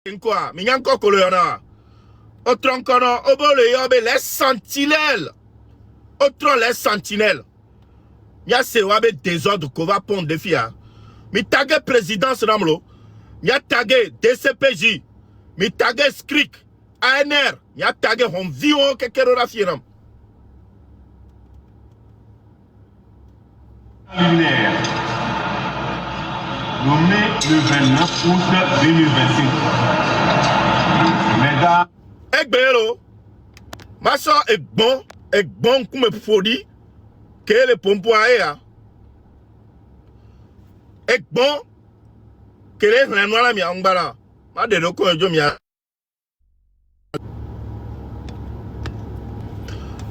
Quoi, minyanko koloyana. Otron kono, obole yobe les sentinelles. Otron les sentinelles. Y'a se wabe désordre qu'on va pondre des filles. Mi tagé présidence namlo. Y'a tagé DCPJ. Mi tagé SCRIC. ANR. Y'a tagé on vion kekero la fille nam. Luminaire. Nommé le 29 août 2025. Mesdames. Ekbelo. Ma soeur est bon comme fodi. Que le pompo aea. Ek bon. Que les renouala mi angbara. Ma de loko en jomia.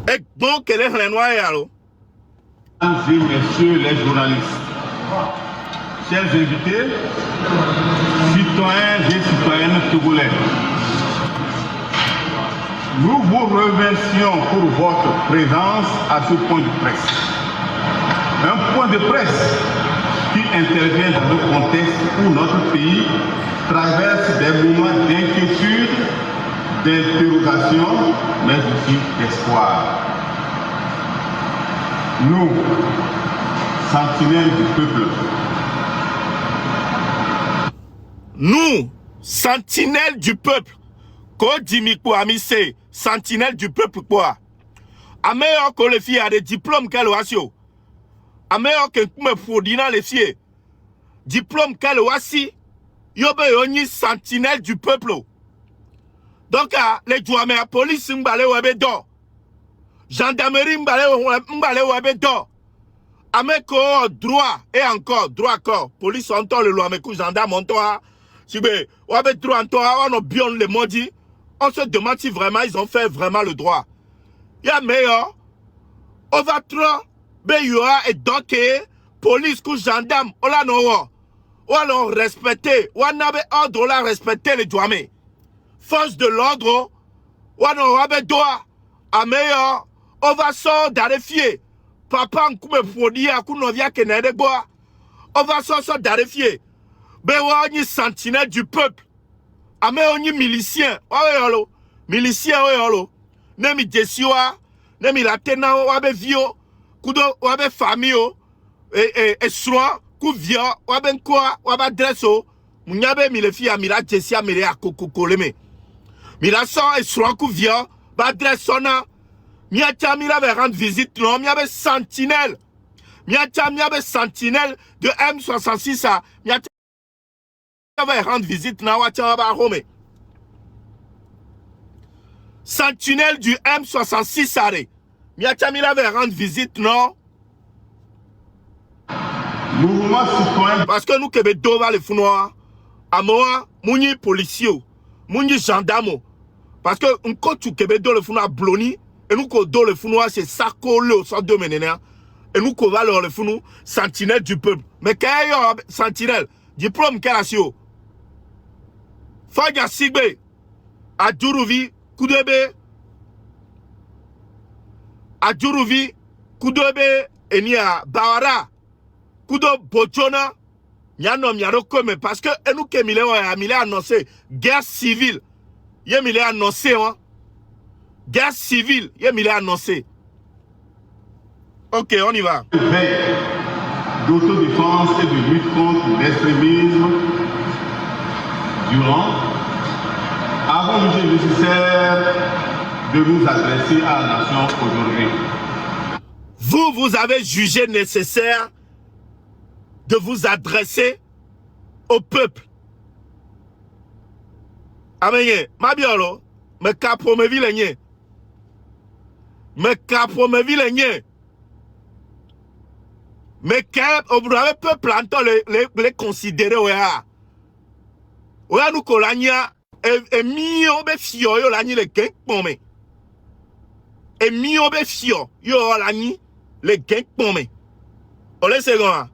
Ek bon que les renouala lo. Mesdames et messieurs les journalistes, chers invités, citoyens et citoyennes togolais, nous vous remercions pour votre présence à ce point de presse. Un point de presse qui intervient dans le contexte où notre pays traverse des moments d'inquiétude, d'interrogation, mais aussi d'espoir. Nous, sentinelles du peuple. Nous, sentinelles du peuple. Kodimiko amise, sentinelles du peuple quoi. A meilleur que les filles a des diplômes qu'elle a eu. A meilleur que me foudina les filles. Diplôme qu'elle a eu. Yobe yoni sentinelle du peuple. Donc, les douaniers, la police, m'balé webe do. Gendarmerie, m'balé webe do. Ameko droit et encore droit corps. Police entend le loi, mais gendarme entend. Si ben, webe droit entend, on a bien le maudit. On se demande si vraiment ils ont fait vraiment le droit. Il y a meilleur. On va trop. Ben, il y aura et donc, police, ou gendarme, on l'a non. On l'a respecté. On avait ordre, on l'a respecté les douaniers. Force de l'ordre, on a droit. À meilleur, on va sortir d'arriver. Papa, on me faut dire qu'on vient que n'ait bois. On va sortir d'arriver. Ben, on est sentinelle du peuple. A me onyi milicien, yolo. Milicien yolo. Nemi desiwa, nemi latena wabe vio, kudo wabe famio, e soin, ku vio, wabe nkwa, wabe dresso, munyabe milefi a mila desia mile a kokoleme. Mila son e soin ku vio, ba dressona, miacha mila ve rendre visite non, miabe sentinelle. Miacha miabe sentinelle de M66 a, miacha va rendre visite na wachaba home. Sentinelle du M66 arrêt. Miatamila va rendre visite non. Mouvement citoyen. Parce que nous Québécois va les founoir. À moi, mouni policier, mouni gendarme. Parce que un coach Québécois le founoir bloni et nous do le founoir c'est Sarko le sort de menena. Et nous va le founou sentinelle du peuple. Mais quand y a sentinelle diplôme qu'elle a sur Fagna Sigbe, Adjuruvi, Kudebe, Adjuruvi, Kudebe, Enia, Bawara, Kudo Bojona, Nyanom Yarokome, parce que nous qui mille annoncé guerre civile, yé mille annoncé, hein, guerre civile, yé mille annoncé. Ok, on y va. Veille d'autodéfense et de lutte contre l'extrémisme. Durant, avons jugé nécessaire de nous adresser à la nation aujourd'hui. Vous avez jugé nécessaire de vous adresser au peuple. Amen. Ma biolo, me capo me vilenye. Me capo me vilenye. Mais quand vous avez peuple entend les considérer, ouais. Oya nous kolania e mio be fio yo lani le gen pome. E mio be fio yo lani le gen pome. Ole segon.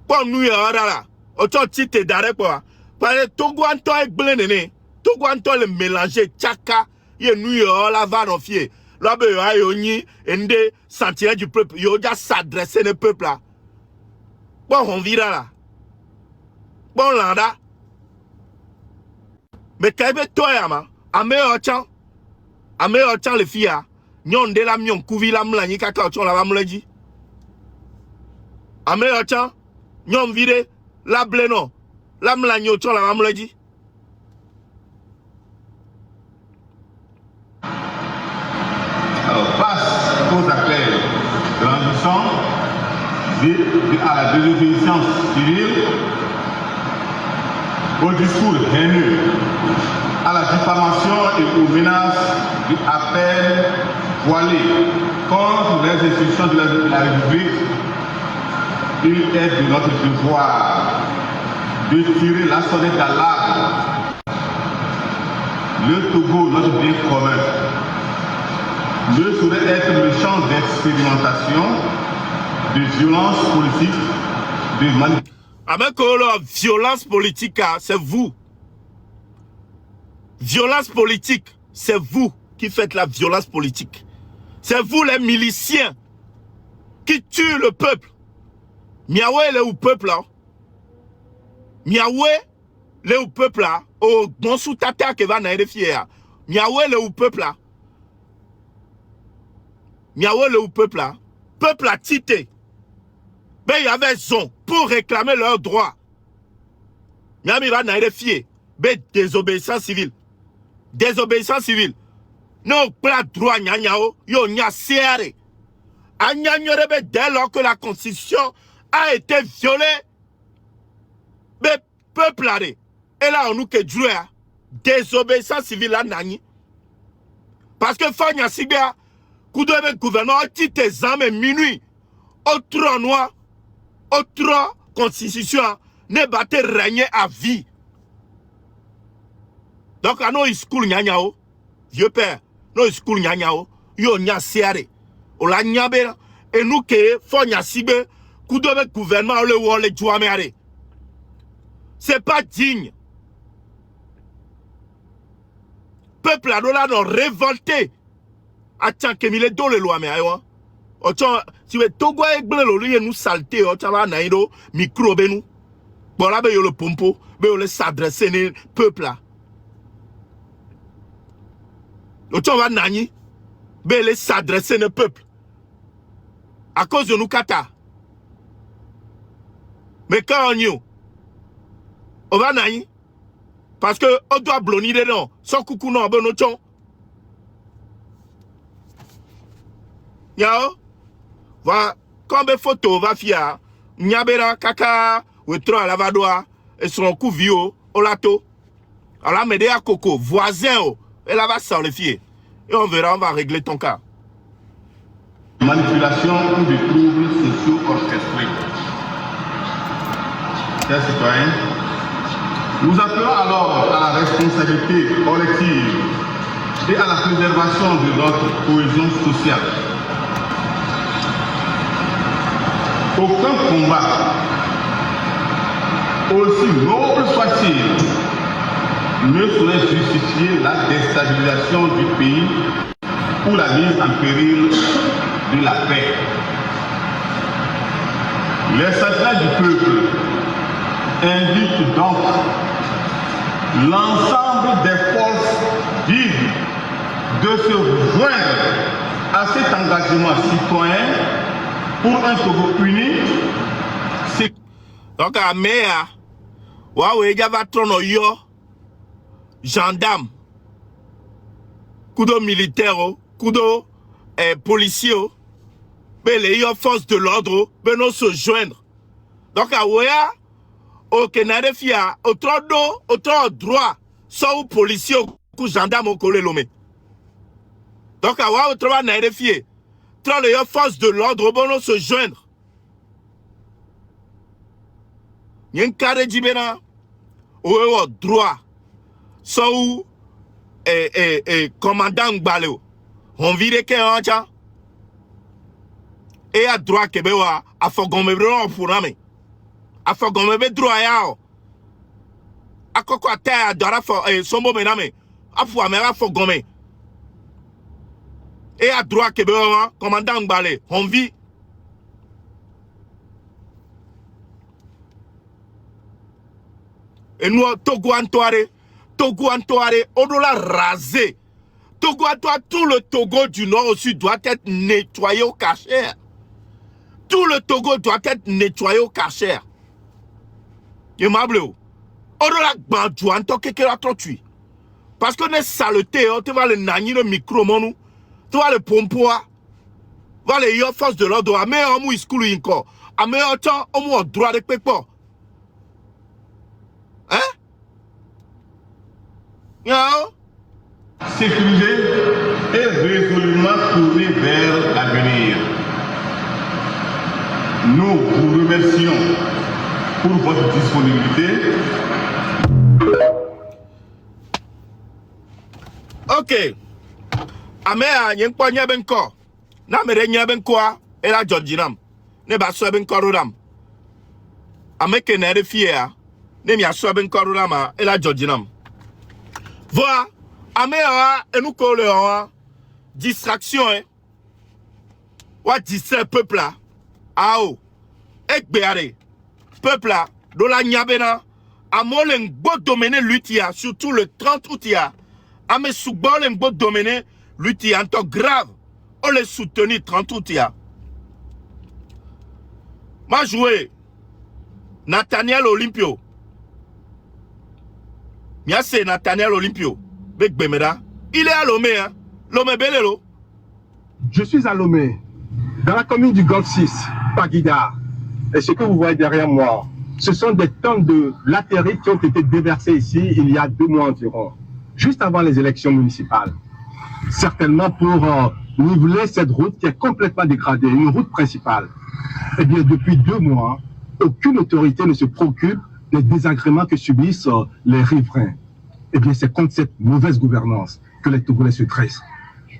Pon nou yo dala. O to tite dare kwa. Pare togo anto e gblene. Togo anto le mélanger tchaka ye nou yo la va non fie. Là be yo ayo ni ende sentinelle du peuple yo ja s'adresser le peuple là. Bon on vira là. Bon landa. Mais quand il toi ma ame ochan le fia nyon de la mion kuvi la mla ni kaka ochon la mlaji ame ochan nyon vide la bleno la mla ni ochon la mlaji. Alors, face aux appels grandissants à la désobéissance civile, au discours haineux, à la diffamation et aux menaces du appel voilé contre les institutions de la République, il est de notre devoir de tirer la sonnette d'alarme. Le Togo, notre bien commun, ne saurait être le champ d'expérimentation, de violence politique, de manipulation. Avec violence politique, c'est vous. Violence politique, c'est vous qui faites la violence politique. C'est vous les miliciens qui tuent le peuple. Miaoué le peuple là. Miaoué le peuple là. Au bon sous tata qui va naître fier. Miaoué le peuple là. Miaoué le peuple là. Peuple a tité. Ben il y avait raison pour réclamer leurs droits. Miami va naître fier. Ben désobéissance civile. Désobéissance civile. Non, pas droit nyanyao. Yo nya serre. Agnagnorebe dès lors que la constitution a été violée. Mais peuple là. Et là on nous que jouer. Désobéissance civile là nani. Parce que Fanya Sibia. Koudoué gouvernement dit tes armes minuit. Autre noir. Autre constitution. Ne battait régner à vie. Donc, à nos school nyanyao, vieux père, nos school nyanyao, yo nya siare, o la nyabe, et nous que, fo nya sibe, koudoué gouvernement, le ou le jouamere. C'est pas digne. Peuple à là, non révolté. Attends, que mille dans le loi, mais aïe, si vous Togo et Blé, nous salté, on va naïdo, micro benou. Bon, là, ben, le pompo, ben, on s'adresser au peuple là. On va nani, ben, on s'adresser au peuple. À cause de nous, kata. Mais quand on va nani, parce que on doit blonir dedans, sans coucou non, ben, on Yao, va, quand les photos va faire, Nyabera, Kaka, ou trois lavadoa, et son coup vieux, au lato. Alors, m'aider à Coco, voisin, et là va s'en le fier. Et on verra, on va régler ton cas. Manipulation ou des troubles sociaux orchestrés. Chers citoyens, nous appelons alors à la responsabilité collective et à la préservation de notre cohésion sociale. Aucun combat, aussi noble soit-il, ne saurait justifier la déstabilisation du pays ou la mise en péril de la paix. Les sentinelles du peuple invitent donc l'ensemble des forces vives de se joindre à cet engagement citoyen pour un Togo uni. Donc, à Méa, Waoué, Gavatron, yo, gendarme, kudo militaire, kudo policier, mais les forces de l'ordre, ben nous se joindre. Donc, à Ouéa, au Canada, fia, autre droit, soit policier, ou gendarme, au collé l'homme. Donc, à Ouéa, autre droit, n'a fier. Les forces de l'ordre vont se joindre. Il y a un carré d'Ibéna où droit, soit commandant Baleo. On vire qu'il y a un chan. Et à droit que bewa a fogome bro pour name. A fogome be droit yao. A koko ata adora fo sombo mename. A fo amera fogome. Et à droit que bewa commandant Balé, on vit. Et nous Togo Antoire Togo Antoine, on doit la raser. Togo Antoine, tout le Togo du nord au sud doit être nettoyé au Karcher. Tout le Togo doit être nettoyé au Karcher. Et ma bleu, on doit la bandouan, on doit la tuer. Parce qu'on est saleté, tu vas le nani le micro, mon tu vas le pompoir. Va les yo force de l'ordre, mais on mou iskoulu encore. A meilleur temps, on mou droit de pépo. Hein? Yo? Sécurisé et résolument tourné vers l'avenir. Nous vous remercions pour votre disponibilité. Ok. Amea, y'en pas n'y a ben quoi. Na mere n'y a ben quoi. Et la Georginam. Ne ba so ben koruram. Ameke ne refia. Ne mi aso ben korurama. Et la Georginam. Voilà. Amea, et nous collons. Distraction, hein. Ou distrait peuple là. Ao. Ekbeare. Peuple là. Do la nyabena. Amolen bo dominer l'utia. Surtout le 30 août ya. Ame soubon en bo dominer l'utia. En temps grave. On les soutenir 30 août ya. Ma joué. Nathaniel Olympio. Mia c'est Nathaniel Olympio. Bek Bemeda. Il est à Lomé, hein. Lomé Belelo. Je suis à Lomé, dans la commune du Golfe 6, Paguida. Et ce que vous voyez derrière moi, ce sont des tonnes de latérite qui ont été déversées ici il y a 2 mois environ, juste avant les élections municipales. Certainement pour niveler cette route qui est complètement dégradée, une route principale. Eh bien, depuis 2 mois, aucune autorité ne se préoccupe des désagréments que subissent les riverains. Eh bien, c'est contre cette mauvaise gouvernance que les Togolais se dressent.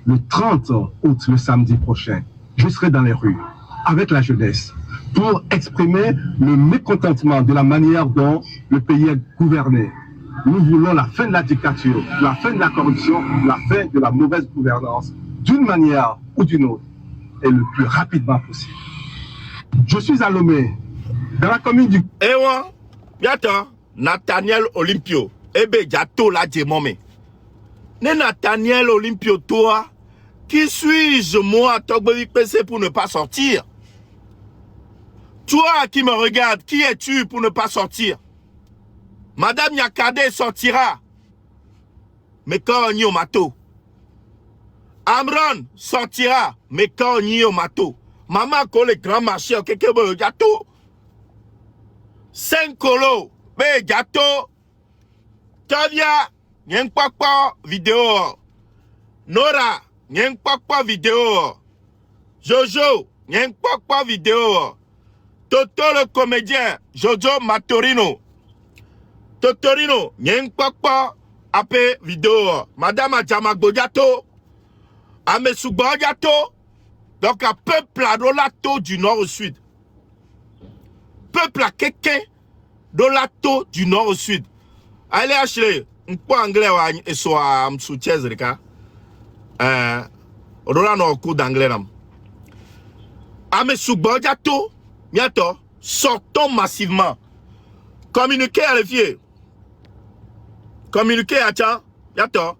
Le 30 août, le samedi prochain, je serai dans les rues avec la jeunesse pour exprimer le mécontentement de la manière dont le pays est gouverné. Nous voulons la fin de la dictature, la fin de la corruption, la fin de la mauvaise gouvernance, d'une manière ou d'une autre, et le plus rapidement possible. Je suis à Lomé, dans la commune du... Ewa, bientôt, Nathaniel Olympio. Ebe, jato la djemome. Ne Nathaniel Olympio, toi, qui suis-je, moi, Togbovi PC, pour ne pas sortir? Toi qui me regardes, qui es-tu pour ne pas sortir? Madame Yakade sortira. Mais quand on y au mato. Amron sortira. Mais quand on y au mato. Maman, quand le grand marché, quelque chose, jato. 5 colos, be jato. Tavia, y'en pas vidéo. Nora, y'en pas vidéo. Jojo, y'en pas vidéo. Toto le comédien, Jojo Matorino. Totorino, y'en pas apé vidéo. Madame Adjama Godjato. Amesubo Godjato. Donc, un peuple à Dolato du nord au sud. Peuple à quelqu'un Dolato du nord au sud. Allez, Ashley, un peu anglais et soit soutien, Zerika. On a un coup d'anglais. Amesubo Godjato. Bientôt, sortons massivement. Communiquez à l'effier. Communiquez à Tcha. Bientôt.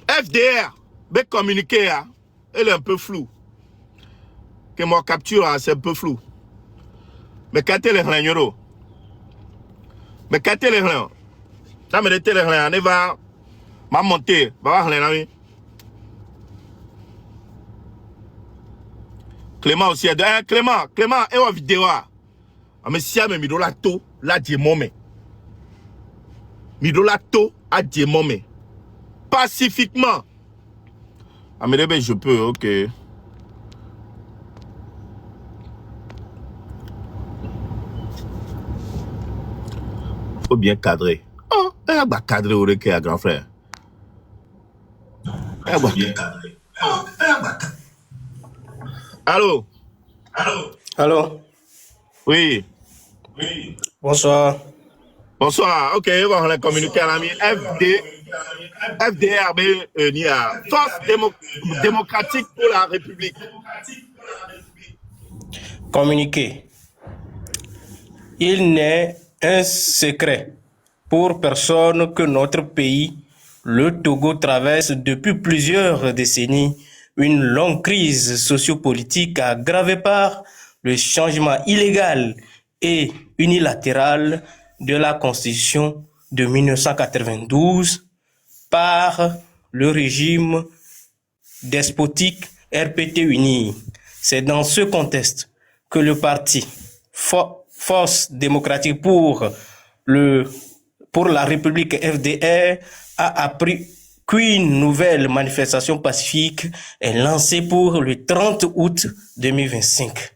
FDR. Mais communiquer, elle est un peu floue. Que mon capture, c'est un peu flou. Mais quand elle est rien, mais quand elle est rien, ça me dit rien, elle va monter, va rien. Clément aussi est Clément, et en vidéo. Mais si elle me dit la to, la diemome. Midolato a diemome. Pacifiquement. Ah mais je peux, ok. Faut bien cadrer. Oh, elle va cadrer au requin, grand frère. Elle va bien cadrer. Oh, elle va cadrer. Allô? Allô? Oui. Bonsoir. Bonsoir. Ok, on va communiquer à l'ami FDRB, Force démocratique pour la République. Communiquer. Il n'est un secret pour personne que notre pays, le Togo, traverse depuis plusieurs décennies une longue crise sociopolitique aggravée par le changement illégal et unilatéral de la Constitution de 1992 par le régime despotique RPT uni. C'est dans ce contexte que le parti Force démocratique pour la République FDR a appris qu'une nouvelle manifestation pacifique est lancée pour le 30 août 2025.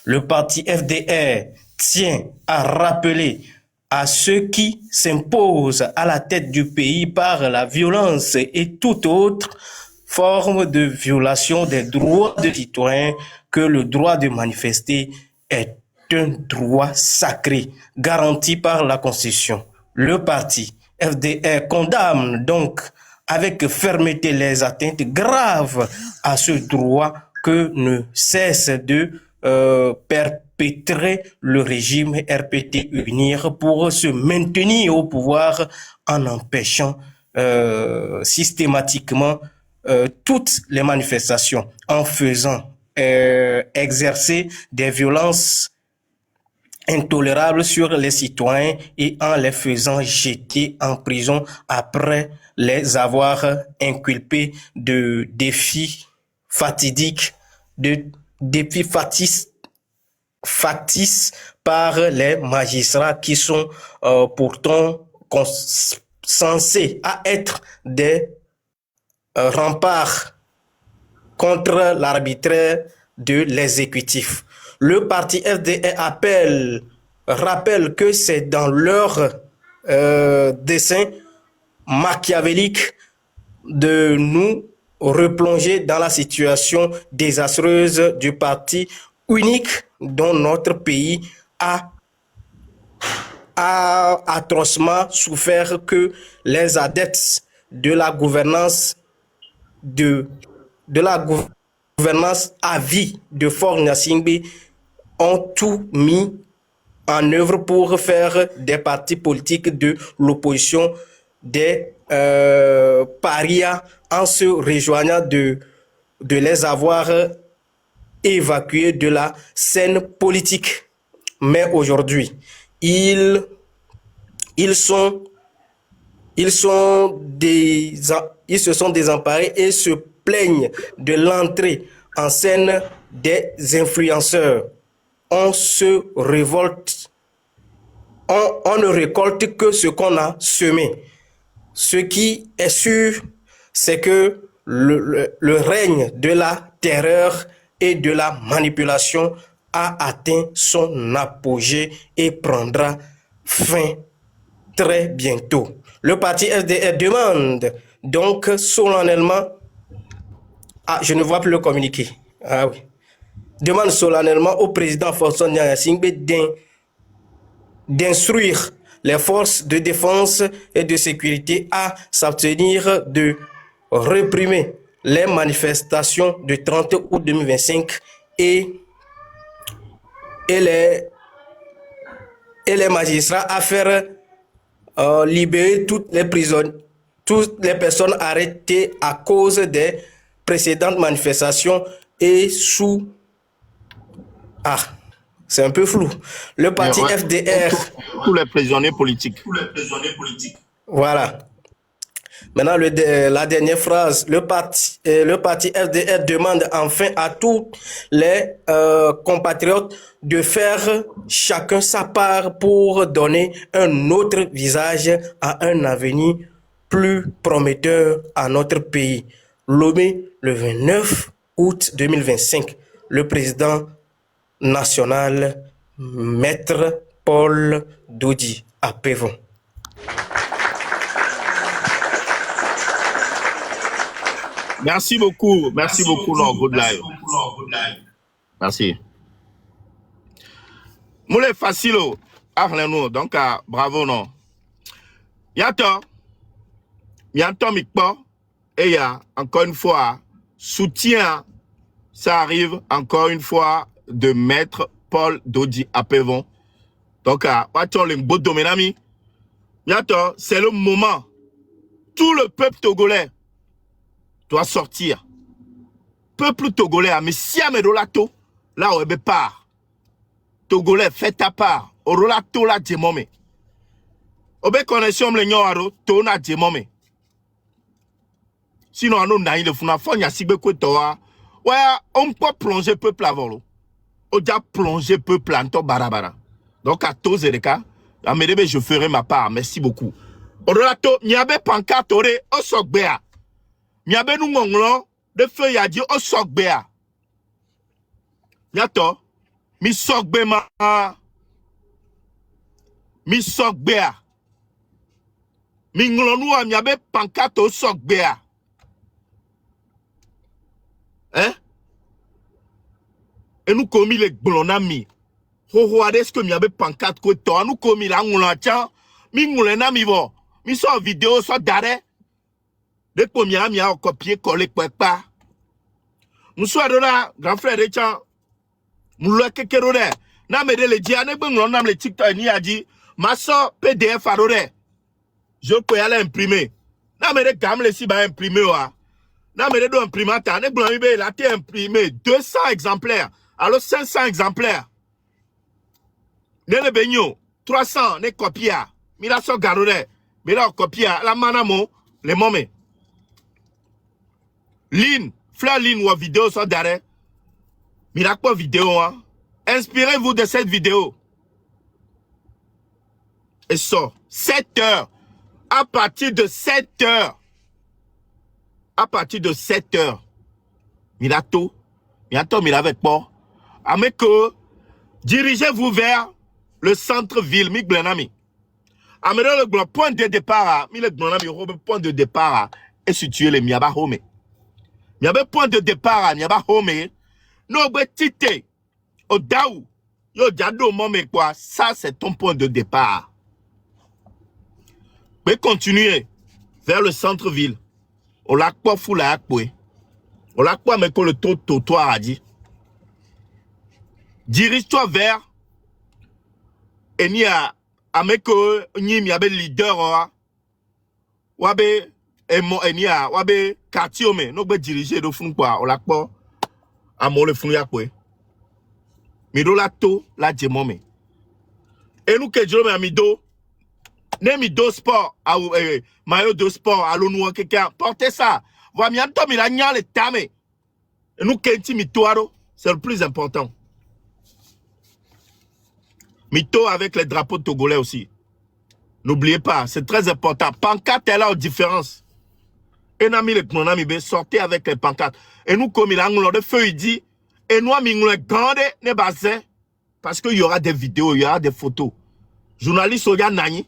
Le parti FDR tient à rappeler à ceux qui s'imposent à la tête du pays par la violence et toute autre forme de violation des droits des citoyens que le droit de manifester est un droit sacré garanti par la Constitution. Le parti FDR condamne donc avec fermeté les atteintes graves à ce droit que ne cesse de perpétrer le régime RPT unir pour se maintenir au pouvoir en empêchant systématiquement toutes les manifestations, en faisant exercer des violences intolérables sur les citoyens et en les faisant jeter en prison après les avoir inculpés de défis fatidiques, de défis factices par les magistrats qui sont pourtant censés à être des remparts contre l'arbitraire de l'exécutif. Le parti FDR rappelle que c'est dans leur dessein machiavélique de nous replonger dans la situation désastreuse du parti unique dont notre pays a atrocement souffert, que les adeptes de la gouvernance à vie de Faure Gnassingbé ont tout mis en œuvre pour faire des partis politiques de l'opposition des parias en se rejoignant de les avoir évacués de la scène politique. Mais aujourd'hui, ils se sont désemparés et se plaignent de l'entrée en scène des influenceurs. On se révolte, on ne récolte que ce qu'on a semé. Ce qui est sûr, c'est que le règne de la terreur et de la manipulation a atteint son apogée et prendra fin très bientôt. Le parti FDR demande donc solennellement, je ne vois plus le communiqué, demande solennellement au président Faure Gnassingbé d'instruire les forces de défense et de sécurité à s'abstenir de réprimer les manifestations du 30 août 2025 et les magistrats à faire libérer toutes les personnes arrêtées à cause des précédentes manifestations et sous... c'est un peu flou. Le parti FDR... Tous les prisonniers politiques. Voilà. Maintenant, la dernière phrase. Le parti FDR demande enfin à tous les compatriotes de faire chacun sa part pour donner un autre visage à un avenir plus prometteur à notre pays. Lomé, le 29 août 2025, le président national, Maître Paul Dodi Apevon. Merci beaucoup, non, good live. Merci. Moulé facile, nous, donc bravo non. Yato Mikpo, et il y a encore une fois soutien, ça arrive encore une fois de Maître Paul Dodi Apevon. Donc, watchons les beaux domaines. Attends, c'est le moment. Tout le peuple togolais doit sortir. Peuple togolais, mais si à Medolato, là où il part. Togolais, fais ta part. Orolato la djemome. Obe connexion le nyoro, tona djemome. Sinon, on a le funa fonya sibe kwetoa. Ouais, on peut plonger peuple avant l'eau. On doit plonger peuple en to barabara. Donc, à tous les cas, je ferai ma part. Merci beaucoup. Orolato, nyabe pancarte ore, osokbea. Nyabe nous ngonglo, de feu yadi, osokbea. Nyato, mi sokbe ma. Mi sokbea. Mi nglonou a nyabe pancarte osokbea. Hein? Et nous commis les blonami. Ho est-ce que mi avait pancarte ko to nous commis la ngulacha mi ngulena mi vo mi so vidéo so dare de ko mi a copier coller pas nous soit de là grand frère de chan nous le kekero de na me de le dia ne ngulon nam le TikTok ni a dit ma so PDF arore je peux aller imprimer na me de gam le si ba imprimer wa na me de do imprimata ne blanc be la té imprimer 200 exemplaires alors 500 exemplaires. Ne benyo 300 ne copia mira so garore mira copia la manamo le momé ligne fleur ligne ou vidéo so dare mira quoi vidéo hein? Inspirez-vous de cette vidéo et ça 7 heures à partir de 7 heures mirato mira avec moi ameko dirigez-vous vers le centre-ville, mi glenami. Amène le point de départ, mi le glenami, point de départ, est situé le miaba home. Miaba point de départ, miaba home. No betite, au daou, yo jado mome quoi, ça c'est ton point de départ. Mais continuez vers le centre-ville. On l'a quoi fou la akwe. On l'a quoi mais que le trottoir a dit. Dirige-toi vers et ni a ameko ni mi abe leader wa wabe ni a wabe quartier me no be diriger do fun kwa olakpo amole fun yakwe mi do la to la jemome e nu ke jolo mi do ne mi do sport a maillot de sport alo nu quelqu'un portez ça va mi anto mi la nya le tame e nu ke ti mi toaro c'est le plus important. Mito avec les drapeaux togolais aussi. N'oubliez pas, c'est très important. Pancarte est là aux différences. Et nous, sortez avec les pancartes. Et nous, comme il a un de feu, il dit, et nous, nous, grande, ne basé. Parce qu'il y aura des vidéos, il y aura des photos. Journaliste, il y a Nani.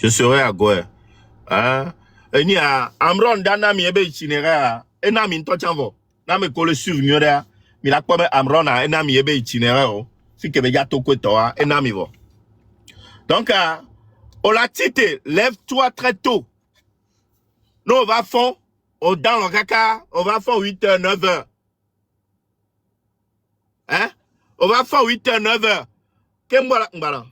Je serai à Goé. Hein? Et ni a Amron dana mi ebe itinéraire. Et na mi ntochanvo. Na me kole souvenir ya. Mi la kwa Amron a na mi ebe itinéraire. Si que be ya toko toa et na mi vo. Donc on l'a tité, lève-toi très tôt. Nous on va fond, on dans le caca, on va fond 8h 9h. Hein? On va fond 8h 9h. Qu'est-ce que m'bala?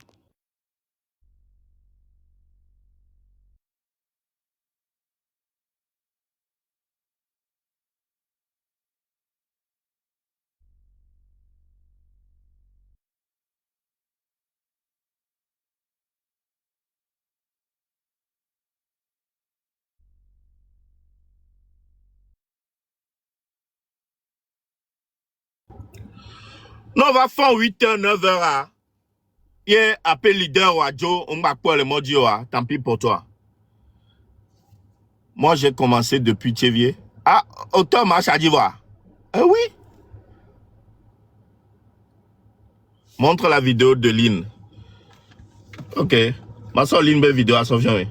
Non, on va faire 8h, 9h. Il est appelé leader ou Joe, on va pas le modi, tant pis pour toi. Moi, j'ai commencé depuis Tchévier. Ah, autant marche à d'Ivoire. Oui. Montre la vidéo de Lynn. Ok. Ma soeur Lynn, belle vidéo à Sofiane, oui.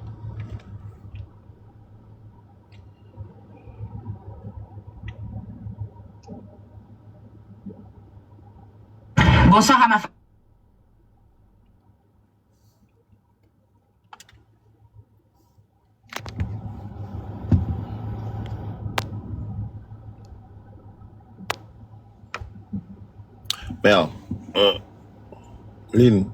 Bonsoir à ma famille. Merde. Lynn.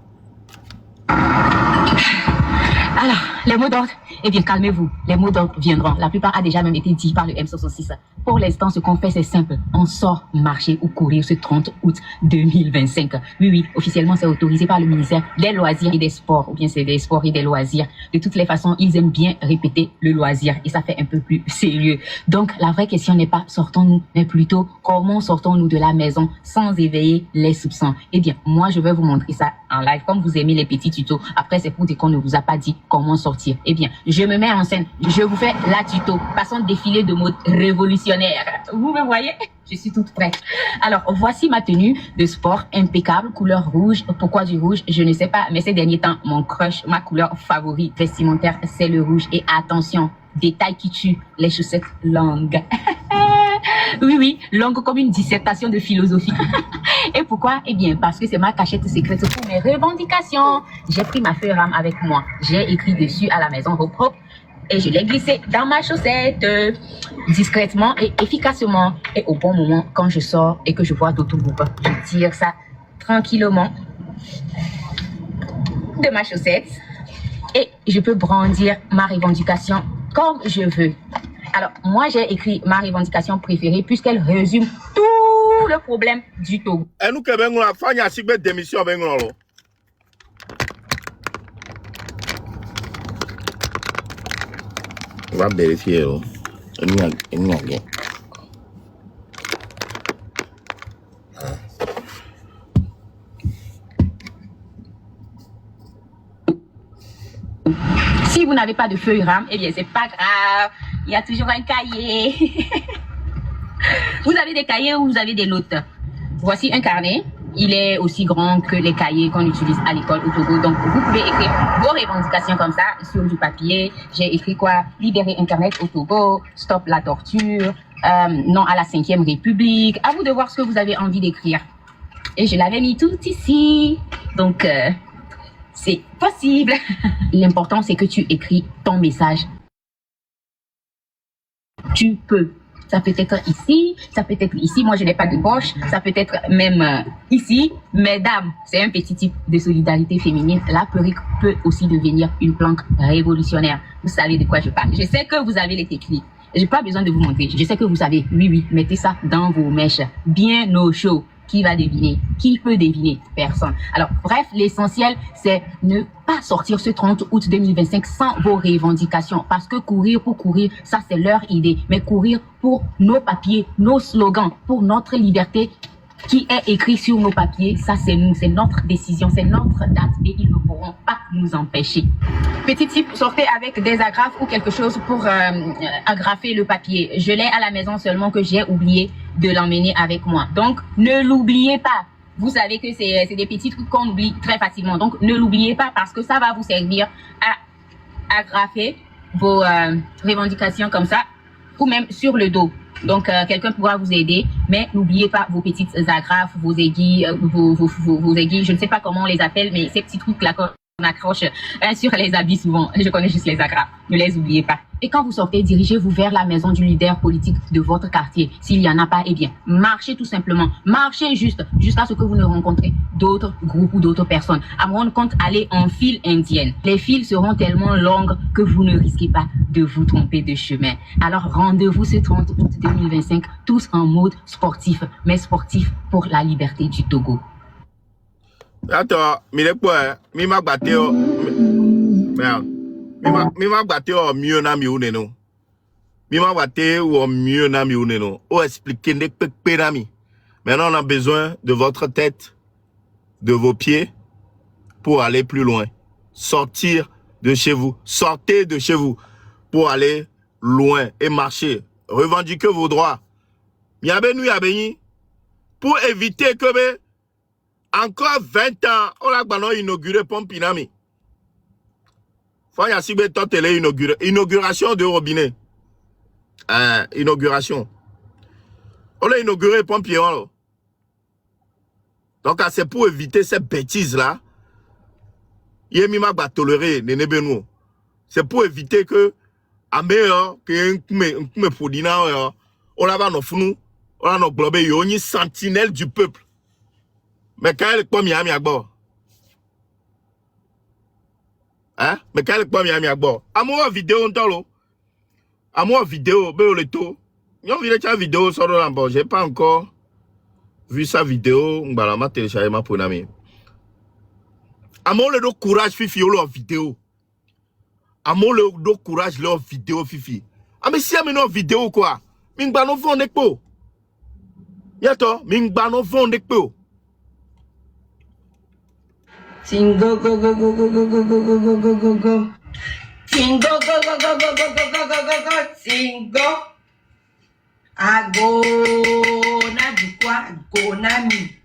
Alors, les mots d'ordre, eh bien, calmez-vous. Les mots d'ordre viendront. La plupart a déjà même été dit par le M66. Pour l'instant, ce qu'on fait, c'est simple. On sort marcher ou courir ce 30 août 2025. Oui, officiellement, c'est autorisé par le ministère des Loisirs et des Sports. Ou bien c'est des Sports et des Loisirs. De toutes les façons, ils aiment bien répéter le loisir. Et ça fait un peu plus sérieux. Donc, la vraie question n'est pas sortons-nous, mais plutôt comment sortons-nous de la maison sans éveiller les soupçons. Eh bien, moi, je vais vous montrer ça en live. Comme vous aimez les petits tutos, après, c'est pour dire qu'on ne vous a pas dit comment sortir. Eh bien, je me mets en scène. Je vous fais la tuto. Passons défilé de mode révolutionnaire. Vous me voyez? Je suis toute prête. Alors, voici ma tenue de sport impeccable, couleur rouge. Pourquoi du rouge? Je ne sais pas, mais ces derniers temps, mon crush, ma couleur favorite vestimentaire, c'est le rouge. Et attention, détail qui tue, les chaussettes longues. Oui, longue comme une dissertation de philosophie. Et pourquoi? Eh bien, parce que c'est ma cachette secrète pour mes revendications. J'ai pris ma feuille rame avec moi. J'ai écrit dessus à la maison hop hop. Et je l'ai glissé dans ma chaussette, discrètement et efficacement. Et au bon moment, quand je sors et que je vois d'autres groupes, je tire ça tranquillement de ma chaussette. Et je peux brandir ma revendication comme je veux. Alors, moi, j'ai écrit ma revendication préférée puisqu'elle résume tout le problème du Togo. Et nous, que ben, on a fait une démission, ben, on va vérifier. Si vous n'avez pas de feuille rame, eh bien, c'est pas grave. Il y a toujours un cahier. Vous avez des cahiers ou vous avez des notes? Voici un carnet. Il est aussi grand que les cahiers qu'on utilise à l'école au Togo. Donc, vous pouvez écrire vos revendications comme ça sur du papier. J'ai écrit quoi? Libérer Internet au Togo, stop la torture, non à la 5e République. À vous de voir ce que vous avez envie d'écrire. Et je l'avais mis tout ici. Donc, c'est possible. L'important, c'est que tu écris ton message. Tu peux. Ça peut être ici, ça peut être ici. Moi, je n'ai pas de poche. Ça peut être même ici. Mesdames, c'est un petit type de solidarité féminine. La perruque peut aussi devenir une planque révolutionnaire. Vous savez de quoi je parle. Je sais que vous avez les techniques. Je n'ai pas besoin de vous montrer. Je sais que vous savez. Oui, mettez ça dans vos mèches. Bien au chaud. Qui va deviner? Qui peut deviner? Personne. Alors, bref, l'essentiel, c'est ne pas sortir ce 30 août 2025 sans vos revendications. Parce que courir pour courir, ça, c'est leur idée. Mais courir pour nos papiers, nos slogans, pour notre liberté qui est écrit sur nos papiers, ça, c'est nous. C'est notre décision, c'est notre date et ils ne pourront pas nous empêcher. Petit type, sortez avec des agrafes ou quelque chose pour agrafer le papier. Je l'ai à la maison seulement que j'ai oublié de l'emmener avec moi. Donc, ne l'oubliez pas. Vous savez que c'est des petits trucs qu'on oublie très facilement. Donc, ne l'oubliez pas parce que ça va vous servir à agrafer vos revendications comme ça ou même sur le dos. Donc, quelqu'un pourra vous aider, mais n'oubliez pas vos petites agrafes, vos aiguilles, vos aiguilles, je ne sais pas comment on les appelle, mais ces petits trucs-là qu'on accroche sur les habits souvent. Je connais juste les agrafes, ne les oubliez pas. Et quand vous sortez, dirigez-vous vers la maison du leader politique de votre quartier. S'il n'y en a pas, eh bien, marchez tout simplement. Marchez juste, jusqu'à ce que vous ne rencontrez d'autres groupes ou d'autres personnes. À mon compte, allez en file indienne. Les files seront tellement longues que vous ne risquez pas de vous tromper de chemin. Alors, rendez-vous ce 30 août 2025, tous en mode sportif, mais sportif pour la liberté du Togo. Attends, mais quoi, mi ma batté merde. Mi ma batté mieux na mi uneno. Mi ma batté ou mieux na mi uneno. O expliquer ne pe na mi. Maintenant on a besoin de votre tête, de vos pieds pour aller plus loin. Sortir de chez vous, sortez de chez vous pour aller loin et marcher. Revendiquez vos droits. Pour éviter que encore 20 ans, on a inauguré Pompinami. Faut y aller inauguration de robinet. Inauguration. On a inauguré Pompinami. Donc, c'est pour éviter ces bêtises-là. Yemima va tolérer Nene Benoît. C'est pour éviter que, à meilleur, que un podina, on a nos fous, on a nos globés, on est sentinelle du peuple. Mais quand elle est pas Miami à bord. Hein? Mais quand elle est pas Miami à bord. À moi, vidéo, on t'en l'eau. À moi, vidéo, ben, le taux. Yon vu la vidéo sur le lambord. J'ai pas encore vu sa vidéo. On va télécharger ma pour ami. À moi, le courage, fifi, leur vidéo. À moi, le courage, leur vidéo, fifi. Ah, mais si, mais vidéo, quoi. Ming ba no vende po. Yato, ming ba no vende po. Singo go go go go go go go go go go go go. Singo go go go go go go go go go go. Singo. Ago na di kwa go na mi.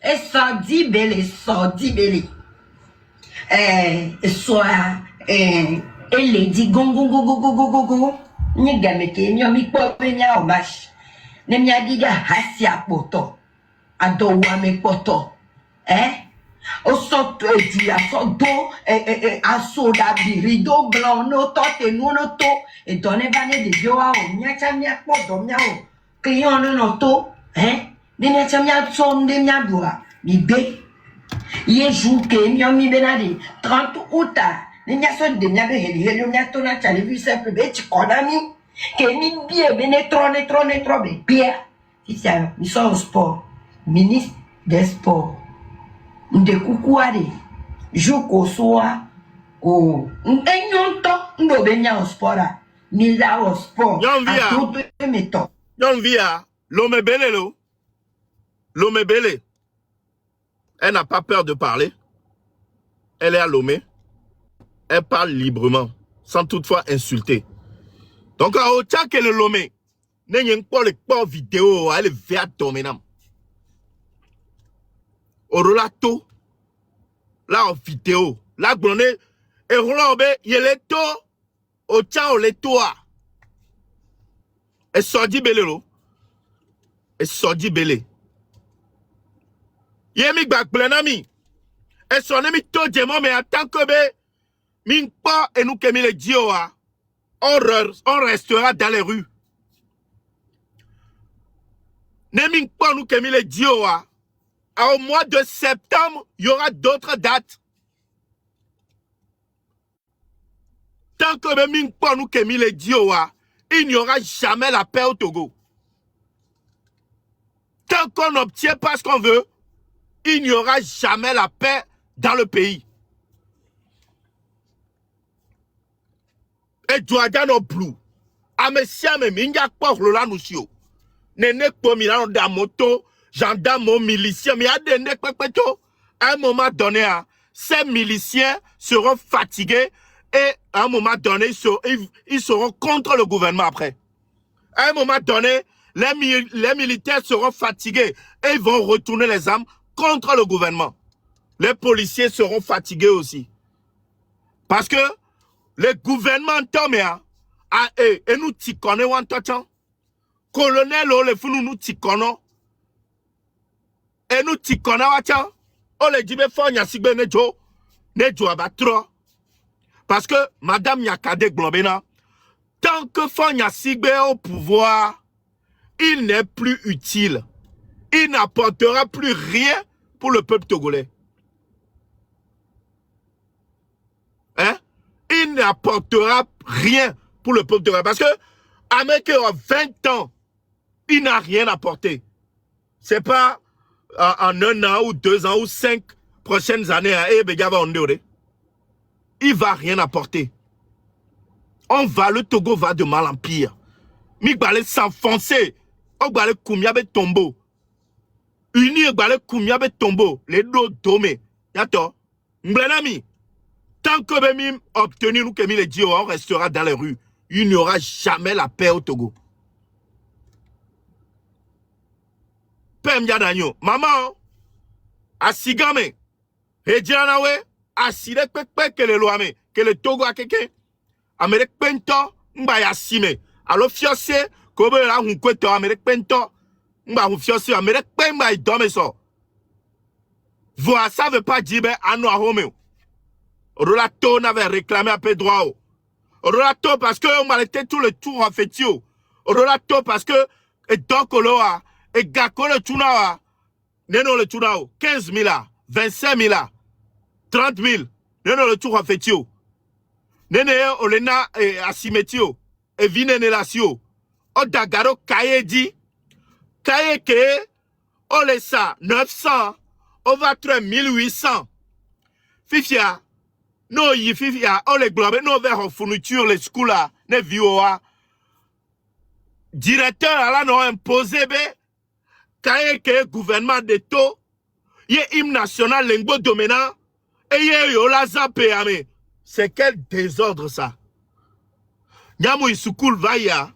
E sodi bele. Ele di go go go go go go go go. Ni gameke mi omi po pe nya o bash. Ne mi adiga hasi apoto. Ado wa me poto. O soto di asodo asoda birido blanc no tote no to e donne vane de joa o nya chamia poto mia o. Client no to, ne nya chamia som de mia bua. Mi be. Ye jou ke mi omi benadi 30 août. Ne nya so de mia be heli mia to na chali vu simple be chi konami. Que mi bien bene trop bien. Si ça, nous sommes au sport. Ministre des sports. De Koukouari. Jouko soa. Oh. Nous benya au sport. Nous au sport. Yon via. L'homme belé lo. L'homme belé. Elle n'a pas peur de parler. Elle est à Lomé. Elle parle librement. Sans toutefois insulter. Donc, à autant que le Lomé, n'est pas le vidéo, elle est verte dominante. Au relato, là en vidéo, là, bonne, et roulé, il y a les taux, au tchao, les toits. Et sordi belé, lo. Et sordi belé. Il y a mis bac blenami. Et son ami to djemo, mais en tant que bé, ming pas, et nous qui mis les dioa. On restera dans les rues. Neming pas nous qui mis les dioa. Au mois de septembre, il y aura d'autres dates. Tant que Neming pas nous qui mis les dioa, il n'y aura jamais la paix au Togo. Tant qu'on n'obtient pas ce qu'on veut, il n'y aura jamais la paix dans le pays. Et Douaga non plus. Amesiame minga kwa lola nusio. Nene kwa milano da moto, gendarme milicien, mais à des nekwepeto. À un moment donné, ces miliciens seront fatigués et à un moment donné, ils seront contre le gouvernement après. À un moment donné, les militaires seront fatigués et ils vont retourner les armes contre le gouvernement. Les policiers seront fatigués aussi. Parce que le gouvernement tombe et nous t'y connaissons en temps. Colonel, le fou nous t'y connaissons. Et nous t'y connaissons. On le dit, mais faut n'y a si bien nejo abatro. Parce que Madame Yakade Globena, tant que Fonya Sigbe au pouvoir, il n'est plus utile. Il n'apportera plus rien pour le peuple togolais. Hein? Il n'apportera rien pour le peuple togolais. Parce que, avec 20 ans, il n'a rien apporté. C'est pas en 1 an ou 2 ans ou 5 prochaines années, il va rien apporter. Le Togo va de mal en pire. Migbale s'enfoncer. On va le koumyabe tombeau. Uni gbale koumyabe tombeau. Les deux domés. Yato. Mblenami. Tant que Bemim obtenu nous que les dieux, on restera dans les rues. Il n'y aura jamais la paix au Togo. Pem Yadanyo. Maman. Asigame. Hedjanawe. Aside pekpe que le loame. Que le Togo a quelqu'un. Amérique pento. Mbaya sime. Alors fiancé. Kobe la hunkweto. Amérique pento. Mba hufiancé. Amérique pemba y dorme so. Voilà, ça veut pas dire ben à nous à Romeo. Rolato n'avait réclamé un peu droit. Rolato parce que on m'a été tout le tour en fait. Rolato parce que et donc là et gako le tunawa Neno le tournao, 15 000, 25 000, 30 000. Neno le tour en fetio. Nene olena asimetio. Et vine nelasio. O dagaro kaye di. Kaye ke. Ole sa 900. On va 1800. Fifia. No yi fifia. Ole globe. No vers en fourniture les schools là. Ne vioa. Directeur à la non imposé be. Kaye ke gouvernement de to. Ye hymne national lengbo dominant. Et ye yo la zape ame. C'est quel désordre ça? Nyamu isukul vaya.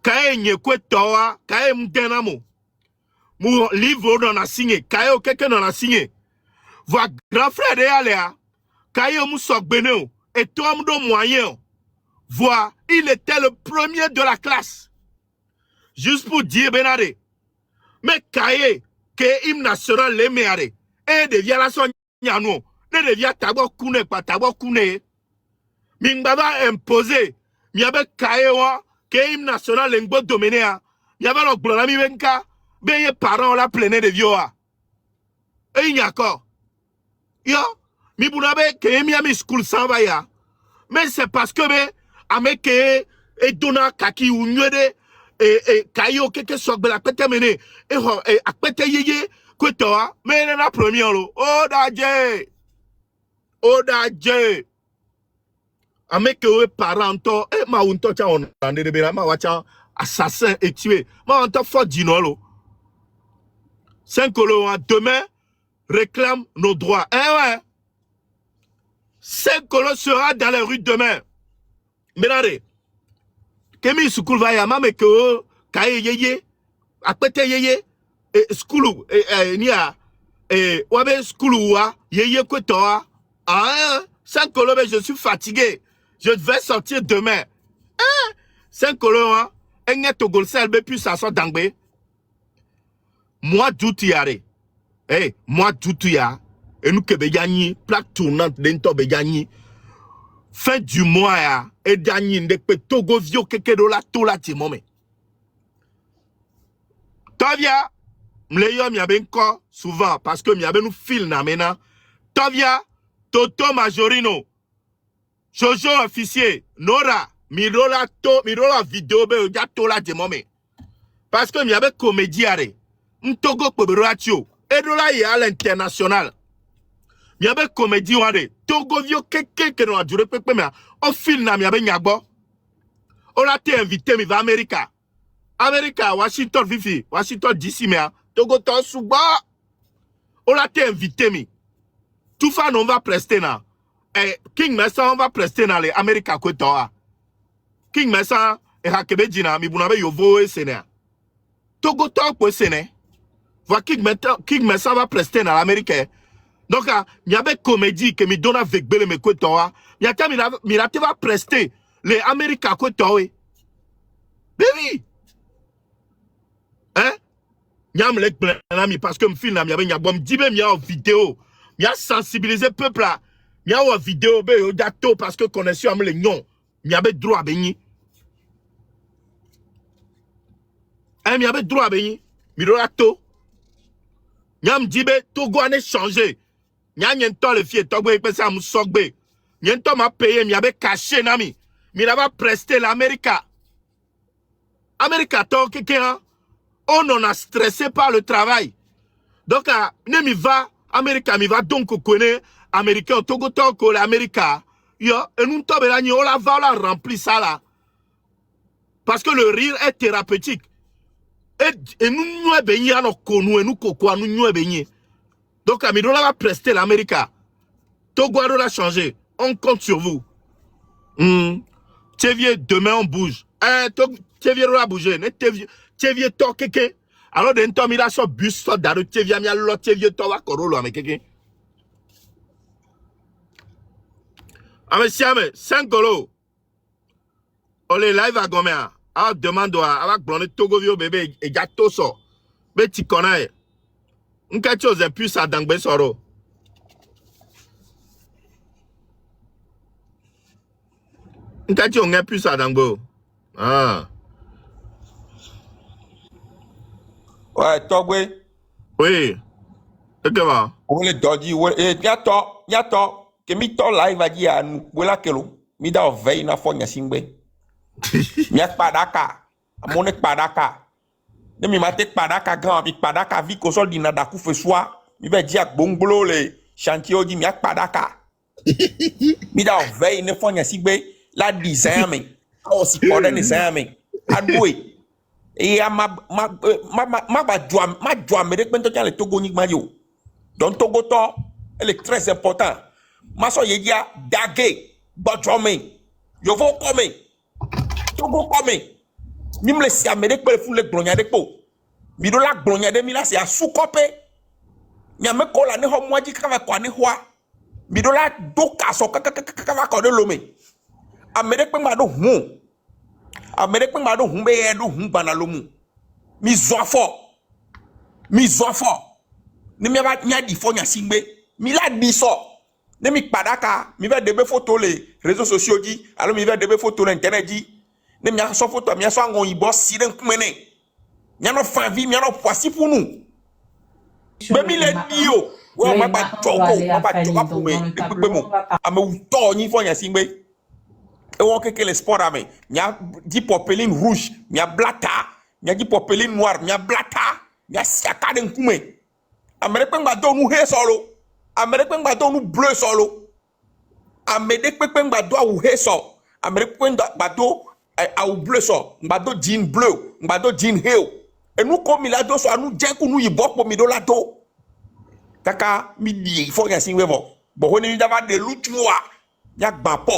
Kaye nyekwe toa. Kaye mdenamo. Mou livre non a signé. Kaye quelqu'un non a signé. Voix grand frère de Aléa. Kaye mou sok beneo. Et toi mou moyen. Voix, il était le premier de la classe. Juste pour dire Benade. Mais Kaye, que hymne national le meare. Et devient la son nyano. Ne devient tabo kune pas tabo kune. Mingbaba imposé. Miabe Kayewa, que hymne national lengbo dominéa. Miabe lo glonami venka. Beye parents la pleine de vioa. Et il n'y a encore. Yo, mi bunabe que miami school s'en va ya. Mais c'est parce que me ameke et dona kaki ou nyede et kayo keke sok bela pete mene et akpete yeye kwetoa mais la première lo. Oh dadje. Oh dadje. Ameke we paranto et ma unto cha on ande de bela ma wacha assassin et tué. Ma unto fort dinolo. Saint-Colo demain réclame nos droits. Eh ouais. Saint-Colo sera dans les rues demain. Menade. Kemi sukul va ya mame ke kaye yeye akpete yeye skulu nia wabe skulu wa yeye kwetoa. Ah Saint-Colo je suis fatigué. Je vais sortir demain. Saint-Colo enye togolsel be plus ça sort dangbe. Moi d'août yare. Moi d'août ya. Et nous que bejani plaque tournante d'ento bejani. Fin du mois ya. Et dani ndekpe togo vio keke do la to la ti mome. Tovia mleyo miabe nko souvent parce que miabe nous fil na mena. Tovia Toto Majorino. Jojo officier Nora mirola vidéo be ya to la ti mome. Parce que miabe comédie are. Mtogo Poberoatio, Edola y à l'international. Miabe comédie wade, Togo vio keke que nous a duré pepe mea, au film na miabe nyagbo. On a été invité mi va America. America, Washington vivi, Washington DC mea, Togo to suba. On a été invité mi. Tout fan on va prester na. King Mesa on va prester na les America kwetoa. King Mesa e hakebe jina mi bunabe yovo e sene. Togo to po sene. Voilà King Mesa va prester dans l'Amérique. Donc, il y avait comédie que me donne avec Bele me kwetoa. Il y a mi va prester les Américains kwetoa. Baby. Hein? Nyam lek blanami parce que me film na mi avait nyabom dibe mi a vidéo. Mi a sensibiliser peuple là. Mi a vidéo be yo dato parce que connexion am le nyon. Mi avait droit à béni. Hein, mi avait droit à béni. Mi do dato. Nyam dibe Togo ane changé. Nyan to le fie Togo e pesa am sogbe. Nyen to ma payé mi abe caché nami. Mi la va prester l'Amérique. Amérique to quelqu'un on en a stressé par le travail. Donc ne mi va Amérique mi va donc connaître américain Togo to ko l'Amérique. Yo et nous to bela ni on la va la remplir ça là. Parce que le rire est thérapeutique. Et nous nous béni à nos connus et nous coco nous nous béni. Donc Amidola va prester l'Amérique. Togo a changé. On compte sur vous. Tchevier demain on bouge. Tchevier va bouger. Tchevier to keke. Alors d'un temps il a son bus so daru Tchevier mi a l'autre Tchevier to va korolo avec keke. Amesiame Saint-Colo. Ole live à Gomea. Ah, demande à la blonde Togo vio bébé et gâteau so. Mais tu connais. On quelque chose plus ça d'angbe soro. On quelque chose plus ça d'angbe. Ah. Ouais, Togwe. Oui. Et que va? On le dodi, nyato, que mi to live adi a nous, voilà kelo, mi da veille na fo nyasingbe. Miak padaka, amonek padaka. Ne mi matek padaka grand, mi padaka vi ko sol di na da ku fe soa, mi be di ak bongbolo le chantier di miak padaka. Mi da veille ne fo nyasingbe, la design o si pode design adwe. Et ma joie me dek bento le Togo nik mario. Donc Togo to, elle est très important. Ma so yedia dage, bojome. Yo vo come. Togo come. Mim le si amedek pe fu le glonya de po. Mi do la glonya de mi la se asukope. Nya me ko la ne ho mwaji kava kwa ne hwa. Mi do la do kaso kava ko de lome. Amedek pe ma do hu. Amedek pe ma do hu be e do hu bana lomu. Mi zo fo. Ne mi ba nya di fo nya singbe. Mi la di so. Ne mi padaka, mi va debe photo les réseaux sociaux di, alors mi va debe photo l'internet di. Ne mi a so photo, mi a so ngon ibo si den kumene. Mi a no fa vie, mi a no poisi pour nous. Mais mi le dio. Ouais, ma ba toko pour me. Depuis mo. A me uto ni fo nya singbe. E won que le sport ame. Mi a di popeline rouge, mi a blata, mi a di popeline noire, mi a blata, mi a siaka den kume. Américain m'a donné nous solo. Américain m'a donné nous bleu solo. Américain m'a donné nous solo. Américain m'a donné au bleu solo. M'a donné jean bleu. M'a donné jean hell. Et nous comme il a donné so nous djen nous y bok pour mi do la do. Kaka mi di il faut y asingwe bon. Bon on est d'avoir de l'outroa. Yak ba po.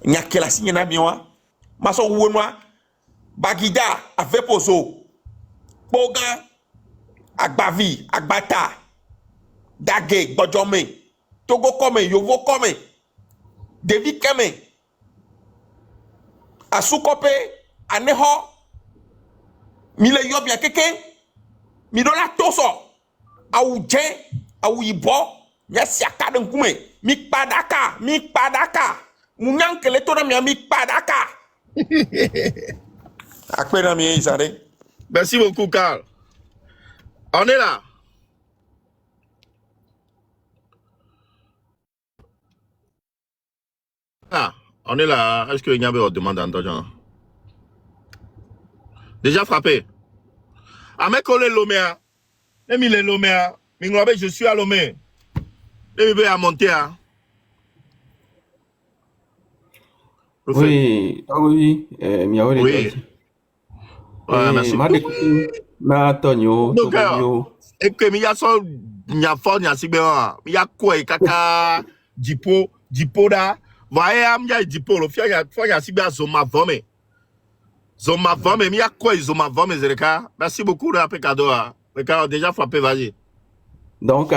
Nyak la signe na biwa. Ma so wonwa. Bagida avec pozo. Boga Agbavi, Agbata, Dage, Bojome, Togo come, Yovo come, Devi come, Asukope, Aneho, Mile Yobia Keke, Midola Toso, Auje, Awibo, Yasiaka Denkume, Mikpadaka, Munyanke le tonamia Mikpadaka. Akpena mi isare. Merci beaucoup, Carl. On est là. Ah, on est là. Est-ce que Nyabé demande à Antoine? Déjà frappé. Avec les Lomé, les Lomé, je suis à Lomé. Les bébés à monter. Oui, oui, miaole Oui. Ouais, merci. Donc, et que mi ya so nya fo nya sigbe wa mi ya ko e kaka dipo da va e am ya dipo lo fo ya sigbe zoma vome mi ya ko e zoma vome zereka. Merci beaucoup de pecado a déjà frappé, vas-y. Donc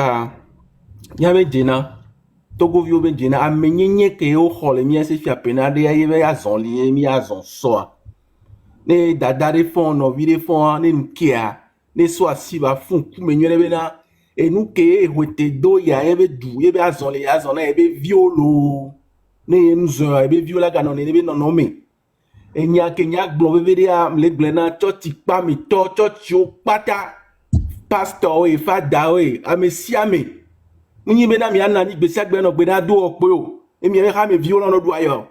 yabe dina Togo vio ben dina amenyenye ke o khole mi se fi apena de ye ya zon li mi ya zon so ne dada de fond no vi de fond ne nkia ne so asiba fun ku menwele be na enu ke ehwete do ya ebe du ebe azon le azon na ebe violo ne enzo ebe viola ga no ne be no me enya ke nya gbo be de a le glena choti pa mi to choti o pata pastor e fada we amesiame munyi be na mi anani gbesi agbe no gbe na do ope o emi e ha me viola no do ayo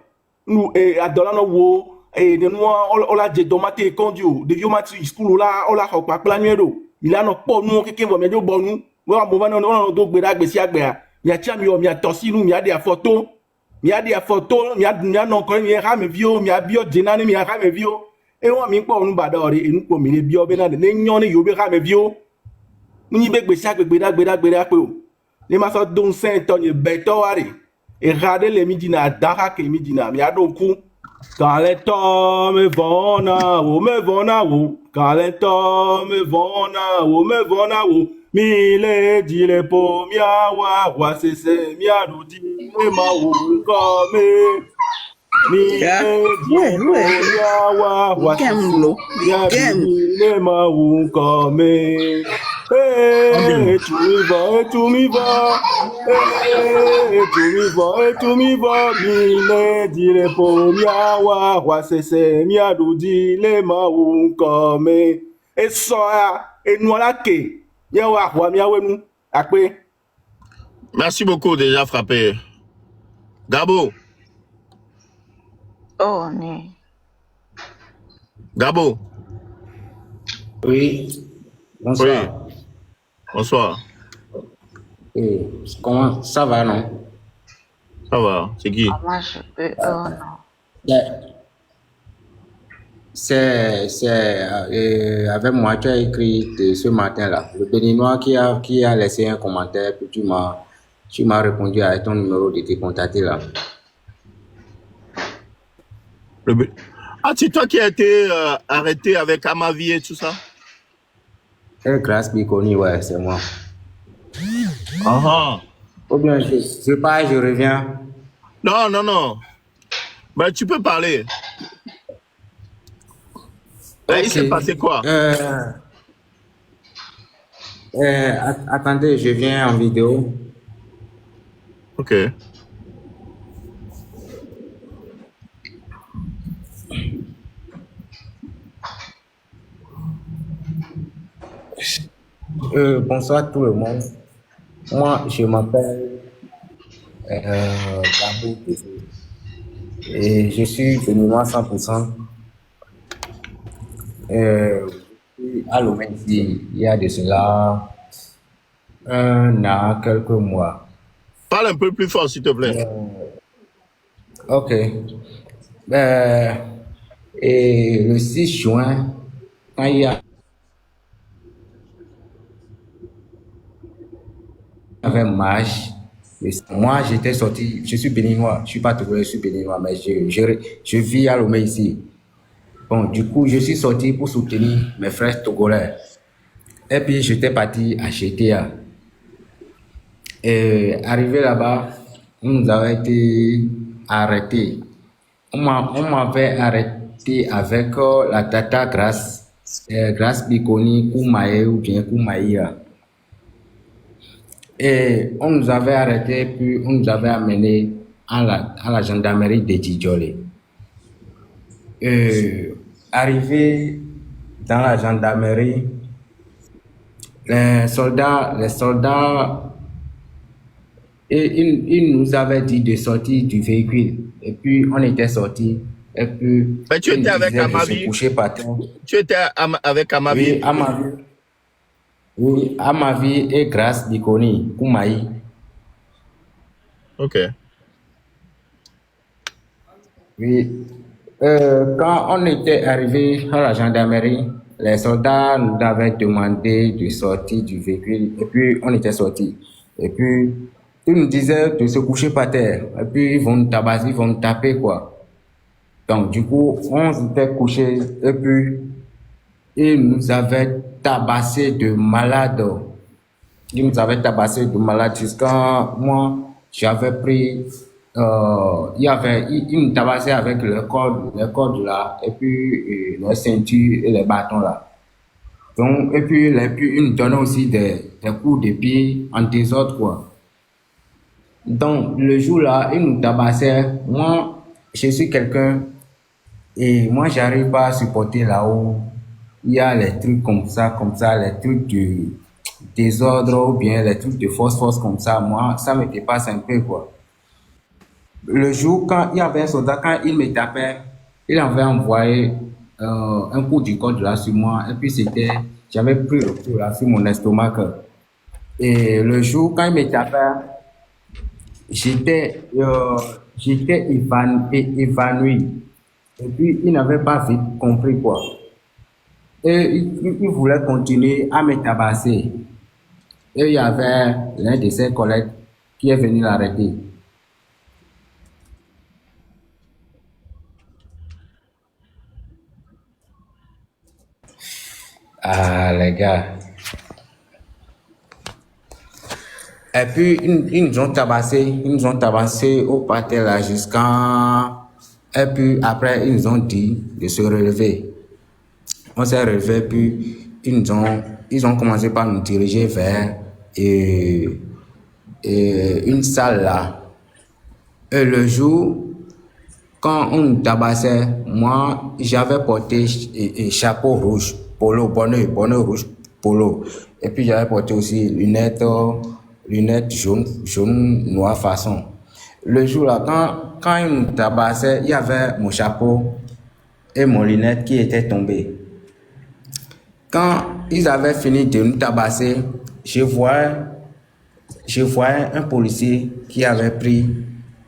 nu adola no wo de nous on de domate condio de vieux mati school là on la ko pa plan nuero il a no po nu keke bo me do bonu we wa mo ba no do gbe da gbe si agbe a mi a cha mi o mi a tosi nu mi a de photo mi a no ko mi ha me vieux mi a bio jina ni mi ha me vieux e won mi po nu ba da ore enu po mi le bio be na de ne nyon ni yo be ha me vieux ni be gbe si agbe da pe o le ma so don saint ton ye beto are e rade le mi dina dara ke mi dina mi a do ku quand les temps me vont na wo, quand les temps me vont na wo, mille di le po wa c'est mia rudi ma wo comme mille di wa c'est ma wo comme tu mi va, mille dire pour wa c'est mia dudi le ma ou comme et soya et noala ke Mia wa hwa mia wenu akpe. Merci beaucoup déjà frappé. Gabo. Oh, né. Gabo. Oui, bonsoir. Oui. Bonsoir. Oui. Comment ça va, non? Ça va, c'est qui? Moi, je peux. Oh, non. Avec moi, tu as écrit ce matin-là. Le Béninois qui a laissé un commentaire, puis tu m'as répondu avec ton numéro de tes contactés là. Ah, c'est toi qui as été arrêté avec Amavi et tout ça? Grâce Biconi, ouais, c'est moi. Ou bien je pars, je reviens. Non, non, non. Ben, tu peux parler. Okay. Il s'est passé quoi? Attendez, je viens en vidéo. Ok. Bonsoir tout le monde. Moi, je m'appelle Gabou et je suis béninois 100%. À Lomé, il y a de cela un an, quelques mois. Parle un peu plus fort, s'il te plaît. Ok. Et le 6 juin, quand il y avait marche, moi j'étais sorti, je suis béninois, je suis pas togolais, je suis béninois, mais je vis à Lomé ici. Bon, du coup, je suis sorti pour soutenir mes frères togolais. Et puis, j'étais parti à GTA. Et arrivé là-bas, on nous avait été arrêtés. On m'avait arrêté avec la Tata Grâce Biconi, Koumae ou bien Koumaïa. Et on nous avait arrêté, puis on nous avait amené à la gendarmerie de Djidjolé. Arrivé dans la gendarmerie, les soldats, ils nous avaient dit de sortir du véhicule. Et puis, on était sortis. Et puis, mais tu étais avec Amavi? Tu étais avec Amavi? Oui, Amavi. Oui, Amavi et Grâce Biconi, Koumaï. Ok. Oui. Quand on était arrivé à la gendarmerie, les soldats nous avaient demandé de sortir du véhicule et puis on était sortis. Et puis, ils nous disaient de se coucher par terre et puis ils vont nous tabasser, ils vont nous taper quoi. Donc du coup, on s'était couchés et puis ils nous avaient tabassé de malades. Ils nous avaient tabassé de malades jusqu'à moi, j'avais pris... ils nous tabassaient avec les cordes là, et puis les ceintures et les bâtons là. Donc, et puis ils nous donnaient aussi des coups de pied en désordre quoi. Donc, le jour là, ils nous tabassaient. Moi, je suis quelqu'un, et moi, j'arrive pas à supporter là-haut. Il y a les trucs comme ça, les trucs de désordre ou bien les trucs de force comme ça. Moi, ça me dépasse un peu quoi. Le jour, quand il y avait un soldat, quand il me tapait, il avait envoyé un coup du code là sur moi. Et puis j'avais pris le coup là sur mon estomac. Et le jour, quand il me tapait, j'étais évanoui. Et puis, il n'avait pas vite compris quoi. Et il voulait continuer à me tabasser. Et il y avait l'un de ses collègues qui est venu l'arrêter. Ah, les gars. Et puis, ils nous ont tabassé au parterre là jusqu'à... Et puis, après, ils nous ont dit de se relever. On s'est relevé, puis ils ont commencé par nous diriger vers une salle là. Et le jour, quand on nous tabassait, moi, j'avais porté chapeau rouge, polo, bonnet rouge. polo. Et puis j'avais porté aussi lunettes jaune, noir façon. Le jour là, quand ils nous tabassaient, il y avait mon chapeau et mon lunette qui étaient tombés. Quand ils avaient fini de nous tabasser, je voyais un policier qui avait pris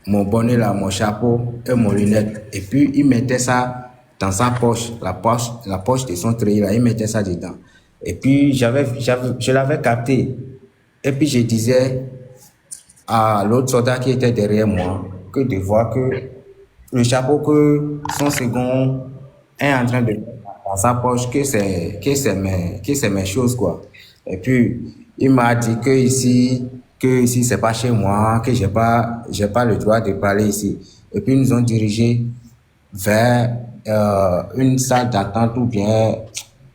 mon bonnet là, mon chapeau et mon lunette. Et puis il mettait ça dans sa poche, la poche de son treillis là, il mettait ça dedans. Et puis je l'avais capté. Et puis je disais à l'autre soldat qui était derrière moi que de voir que le chapeau que son second est en train de mettre dans sa poche, que c'est mes choses quoi. Et puis il m'a dit que ici c'est pas chez moi, que j'ai pas le droit de parler ici. Et puis ils nous ont dirigés vers une salle d'attente ou bien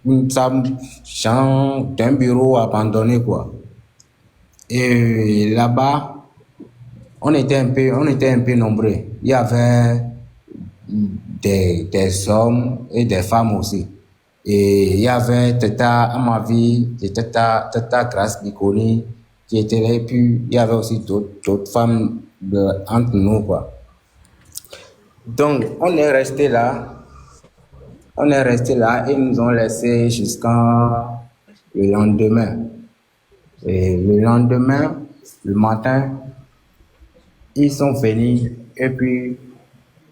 une salle genre d'un bureau abandonné quoi. Et là-bas on était un peu nombreux. Il y avait des hommes et des femmes aussi. Et il y avait Tata Amavi, Tata Grace Bikoni qui était là. Et puis il y avait aussi d'autres femmes entre nous quoi. Donc on est resté là et ils nous ont laissé jusqu'à le lendemain. Et le lendemain, le matin, ils sont venus et puis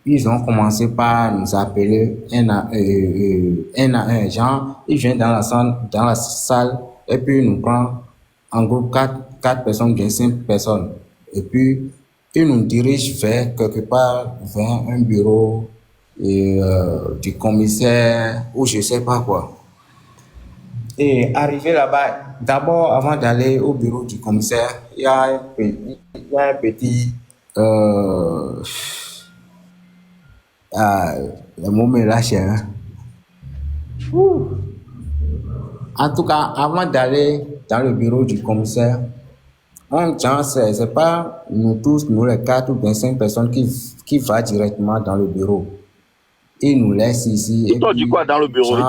ils ont commencé par nous appeler un à un. Genre, ils viennent dans la salle et puis ils nous prennent en groupe 4 personnes, bien 5 personnes. Et puis, ils nous dirigent vers quelque part, vers un bureau du commissaire ou je sais pas quoi. Et arrivé là-bas, d'abord, avant d'aller au bureau du commissaire, il y a un petit le mot me lâche. Hein. En tout cas, avant d'aller dans le bureau du commissaire, c'est pas nous tous, nous les 4 ou bien 5 personnes qui va directement dans le bureau. Ils nous laissent ici. Ils t'ont dit quoi dans le bureau? Ils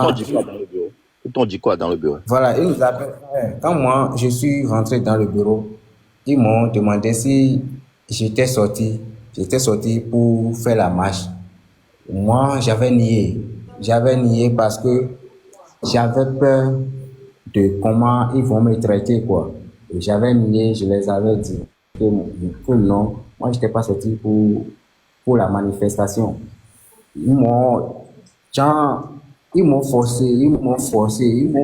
t'ont dit quoi dans le bureau? Voilà, ils nous appellent. Quand moi, je suis rentré dans le bureau, ils m'ont demandé si j'étais sorti pour faire la marche. Moi, j'avais nié parce que j'avais peur de comment ils vont me traiter, quoi. Et j'avais nié, je les avais dit que non, moi, je n'étais pas sorti pour la manifestation. Ils m'ont forcé, ils m'ont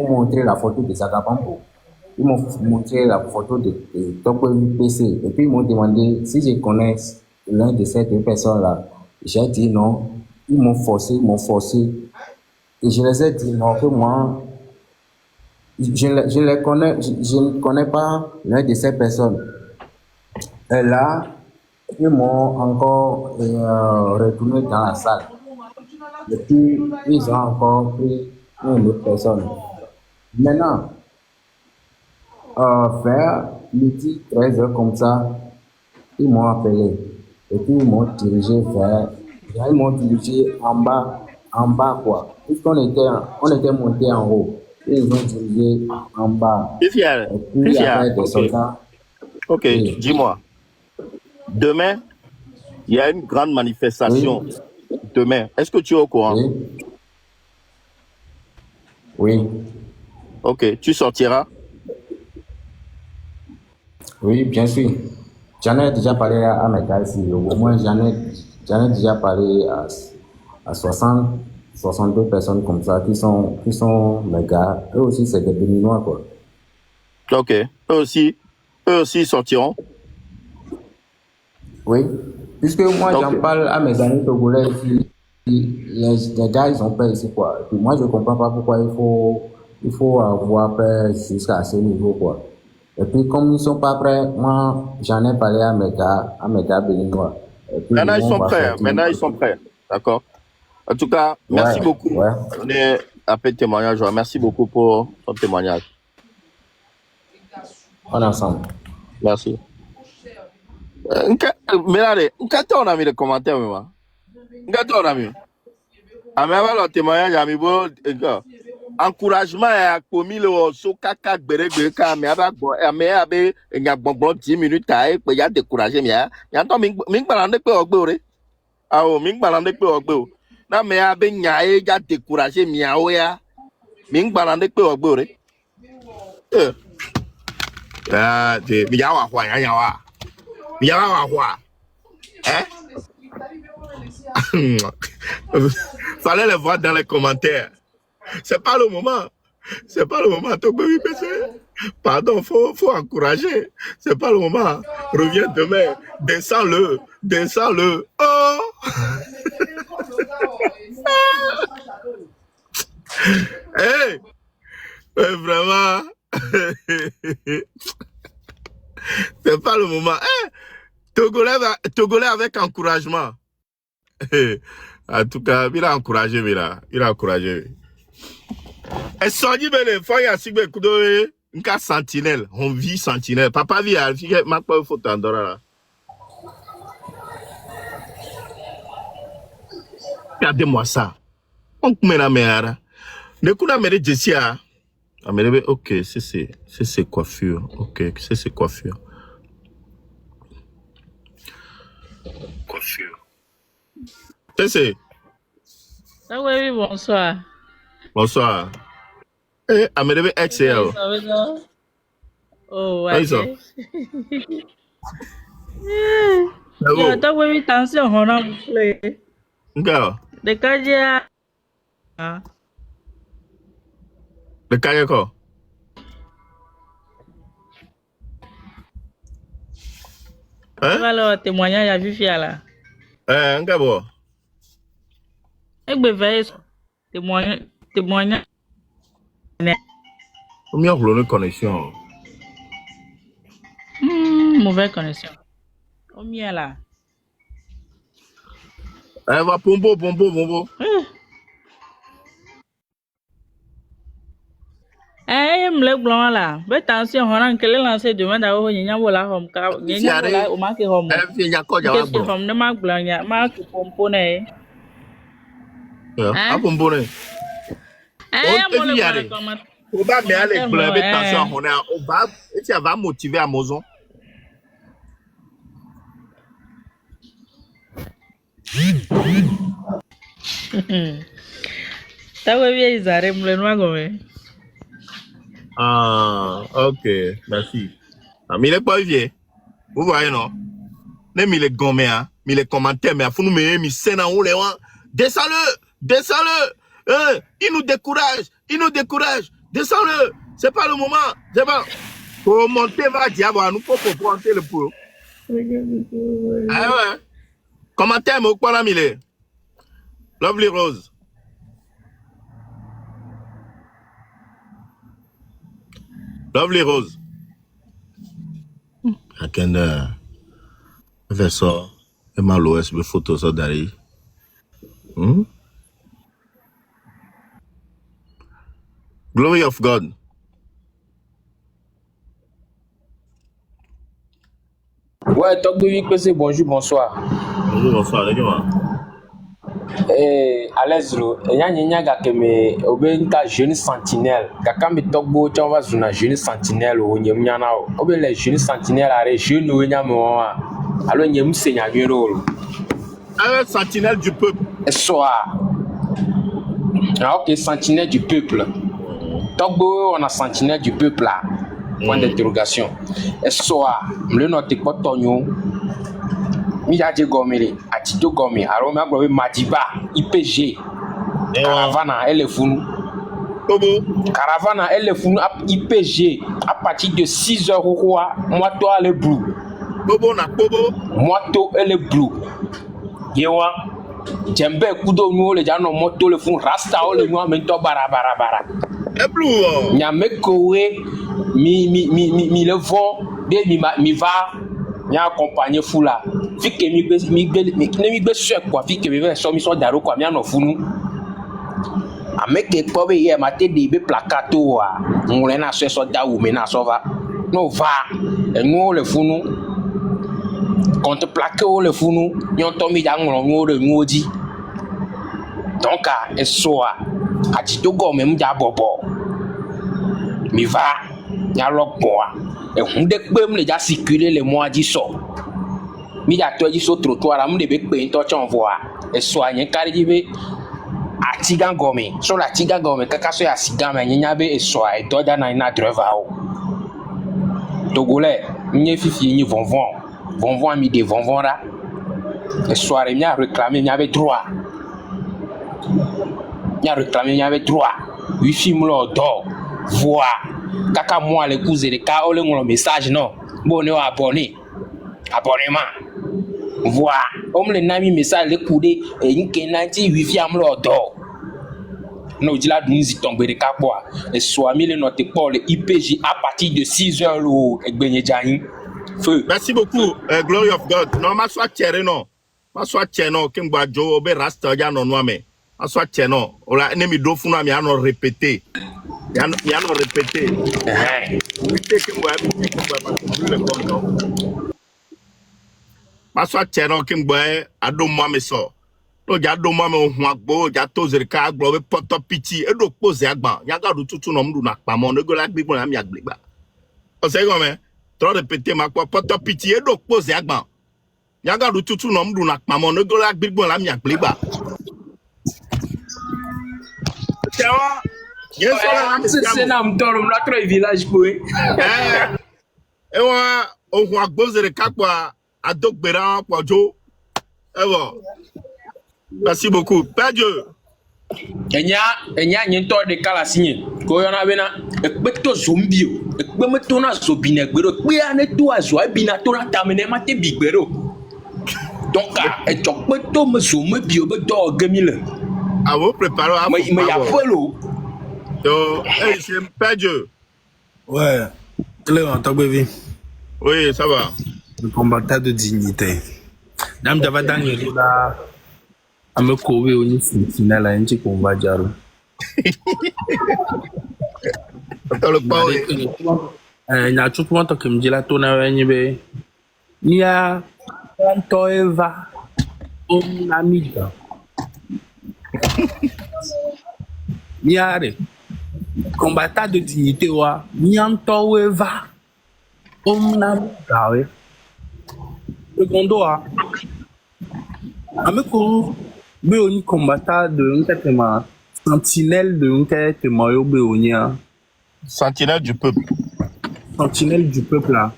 montré la photo de Sagabambo. Ils m'ont montré la photo de Toko PC. Et puis, ils m'ont demandé si je connais l'un de ces 2 personnes-là. J'ai dit non. Ils m'ont forcé. Et je les ai dit non, que moi, je ne connais pas l'un de ces personnes. Et là, ils m'ont encore retourné dans la salle. Et puis, ils ont encore pris une autre personne. Maintenant, vers midi, 13h comme ça, ils m'ont appelé. Et puis, ils m'ont dirigé en bas quoi. Puisqu'on était monté en haut. Ils ont dirigé en bas. Et puis, il y avait des soldats. Ok, dis-moi. Demain, il y a une grande manifestation. Oui. Demain, est-ce que tu es au courant? Oui. Ok, tu sortiras? Oui, bien sûr. J'en ai déjà parlé à mes gars ici. Au moins, j'en ai déjà parlé à 62 personnes comme ça qui sont mes gars. Eux aussi, c'est des Béninois, quoi. Ok. Eux aussi sortiront? Oui. Puisque moi, j'en parle à mes amis togolais ici. Les gars, ils ont peur ici, quoi. Et puis moi, je ne comprends pas pourquoi il faut avoir peur jusqu'à ce niveau, quoi. Et puis, comme ils ne sont pas prêts, moi, j'en ai parlé à mes gars béninois. Maintenant, ils sont prêts. D'accord. En tout cas, merci beaucoup. Ouais. On est après le témoignage. Merci beaucoup pour ton témoignage. On est ensemble. Merci. Mais allez, on a mis les commentaires, on a mis. Ah, mais avant le témoignage, ami, encouragement à commis le so kaka gbere ka me aba gbo me abe nya gbongbon 10 minutes ai pe ya décourager me ya to mi gbalande pe ogbe ore awo mi gbalande pe ogbe o na me abe nya e ja décourager mi awo ya mi gbalande pe ogbe ore de mi ya wa hwa ya wa mi ya wa hwa fallait les voir dans les commentaires. C'est pas le moment. C'est pas le moment. Pardon, faut encourager. C'est pas le moment. Reviens demain. Descends-le. Descends-le. Oh! Hey! Vraiment. C'est pas le moment. Hey! Togolais avec encouragement. En tout cas, il a encouragé, il a encouragé. Et Sony Bele, faut y assigner Koudoé, un cas sentinelle, on vit sentinelle. Papa vit à la ma pas faut t'endormir là. Regardez-moi ça. On met la mère. Ne kuna mère Jessia. Ah mais ok, c'est coiffure. Ok, c'est coiffure. Coiffure. C'est. Ah oui, bonsoir. Bonsoir. Eh, Amédée XL. Oh, ouais. Ça va. T'as oui, attention, on a fait. D'accord. Le cas Le cas quoi? Hein? Alors, témoignage à Vifia là. Un gars bon. Témoignage. Combien de connexion? Mauvaise connexion. Combien là? Elle va pombo. Le blanc là. Mais attention, on a un quel lancé demain d'avoir une yabola home car il y a au marqué home. Il y a quoi d'avoir bon? Home de marque blanc, il y a marque pomponné. Ah, pomponné. On va bien aller blanc, mais attention, on va, ça va motiver Amazon. T'as vu les arrêts le noir comme. Ah, ok, merci. Ah, mais il est pas vieux. Vous voyez, non? Même il est gommé, hein? Mais les commentaires, mais il faut nous mettre, mais c'est dans où les gens. Descends-le! Il nous décourage. Descends-le! C'est pas le moment. C'est pas. Pour monter, va dire, nous faut monter le pot. Ah ouais. Commentaire, mais où quoi là, Mille? Lovely Rose. Lovely Rose. I can faire ça. Et ma l'OS me photo ça d'aller. Glory of God. Ouais, Togbo c'est bonjour, bonsoir. Bonsoir, les gars. Alezro, nya gakeme obenta jeune sentinelle. Gakambe Togbo tchova zuna jeune sentinelle o nyem nyana o. Obe les jeune sentinelle are jeune o nya mo a. Alo nyem senya nwero. Un sentinelle du peuple. Soa. Ah OK, sentinelle du peuple. Togbo on a sentinelle du peuple là. Point d'interrogation. Soa, le note pas tonyo. Miyaje Gomere, Atido Gomé, Aroma Gomé, Madiba, IPG, Caravana, elle est fou. Caravana, elle est fou, IPG, à partir de 6h au roi, Moito, elle est blue. Moito, elle est blue. Yewa, Djembe, Kudo, nous, les gens, Moto, le fou, Rasta, le noir, Mento, Bara. Et blue. Nyamekowe, mi le vent, mi va. Mia accompagné fou là fi que mi be sur quoi fi que mi ve so mi so daro quoi mi no funu ameke ko be ye mate de be placato wa ngule na so da wu me na so va no va e no le funu contre plaqué o le funu yon to mi da ngro ngo de ngodi donc e so a Atito go même ja bobo. Mi va, ya lok boa. Et on de bem le ja circuler les mois di so. Mi ja to di so trottoir am de be pe to chon voa. Et soigner kari di be atigan gomi. So la tigan gomi kaka so ya sigan me nya be e so ai to da na ina driver o. Togolais, ni fifi ni vonvon. Vonvon mi de vonvon là. Et soirée mi a réclamé mi avait droit. Mi a réclamé mi avait droit. Wifi mo lo do. Voir. Kaka moi les cousins de ka o le ngolo message non. Bon ne abonné. Abonnement. Voir. On le nami message le coudé et une kenanti wifi am lo do. No dila dunzi tombe de ka boa. Et soit mi le note pour le IPJ à partir de 6h lo egbenye jani. Feu. Merci beaucoup, Glory of God. Non, ma soit tiere non. Ma soit tiere non. Kimba jo obe rasta ya no noame. Ma soit tiere non. Ola enemi do funa mi ano répéter. Mi ano répéter. Ma soit tiere non kimba ado moame so. No ja do moame ohun agbo ja to zerika agbo be poto piti e do pose agban. Ya ga do tutu no mdu na pamo no go la gbigbo na mi agbegba. O se go me. Trop répété ma quoi poto piti e do pose agban. Ya ga do tutu no mdu na pamo no go la gbigbo na mi agbegba. Tewa yes c'est na mtoro mlatro village boy. Ewa ohun agbo zerika kwa adogbera kwa jo. Ewa. Merci beaucoup. Père Dieu. Enya nyento de kala signé. Ko yona bena ekbeto zombie o. Ekbemeto na zobine gbero. Pe ane to azo abina to na tamene mate bigbero. Donc e chokbeto me zombie bio be do gemile. A vous préparer à mais y a pas l'eau. Donc c'est Père Dieu. Ouais. Clément Togbevi. Oui, ça va. Le combattant de dignité. Dame Java Daniel là. A me courir au final à un petit combat jaro. Il y a tout le monde qui me dit la tourne à il y a quand Eva on amiga. Il y a des combattants de dignité wa Nyanto Eva on amiga ouais. Le gondo a me courir Béoni combattant de un sentinelle de un Mario Béonia. Sentinelle du peuple. Sentinelle du peuple là.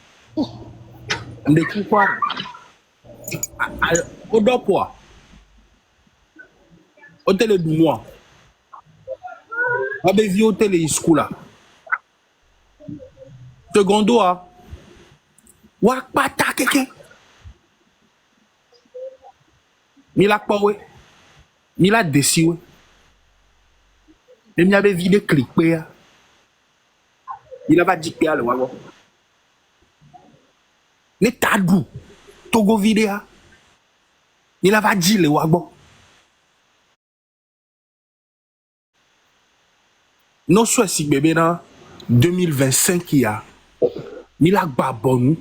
De quoi? Au dopois. Au télé du mois. Abe vi au télé school là. Secondo a. Wak pata keke. Milak pa we. Il a décidé. Il avait vidé clic. Il avait dit que le wagon. Les tadou. Togo vidéo. Il avait dit le wagon. Non, soit si bébé dans 2025 il y a. Il a babon.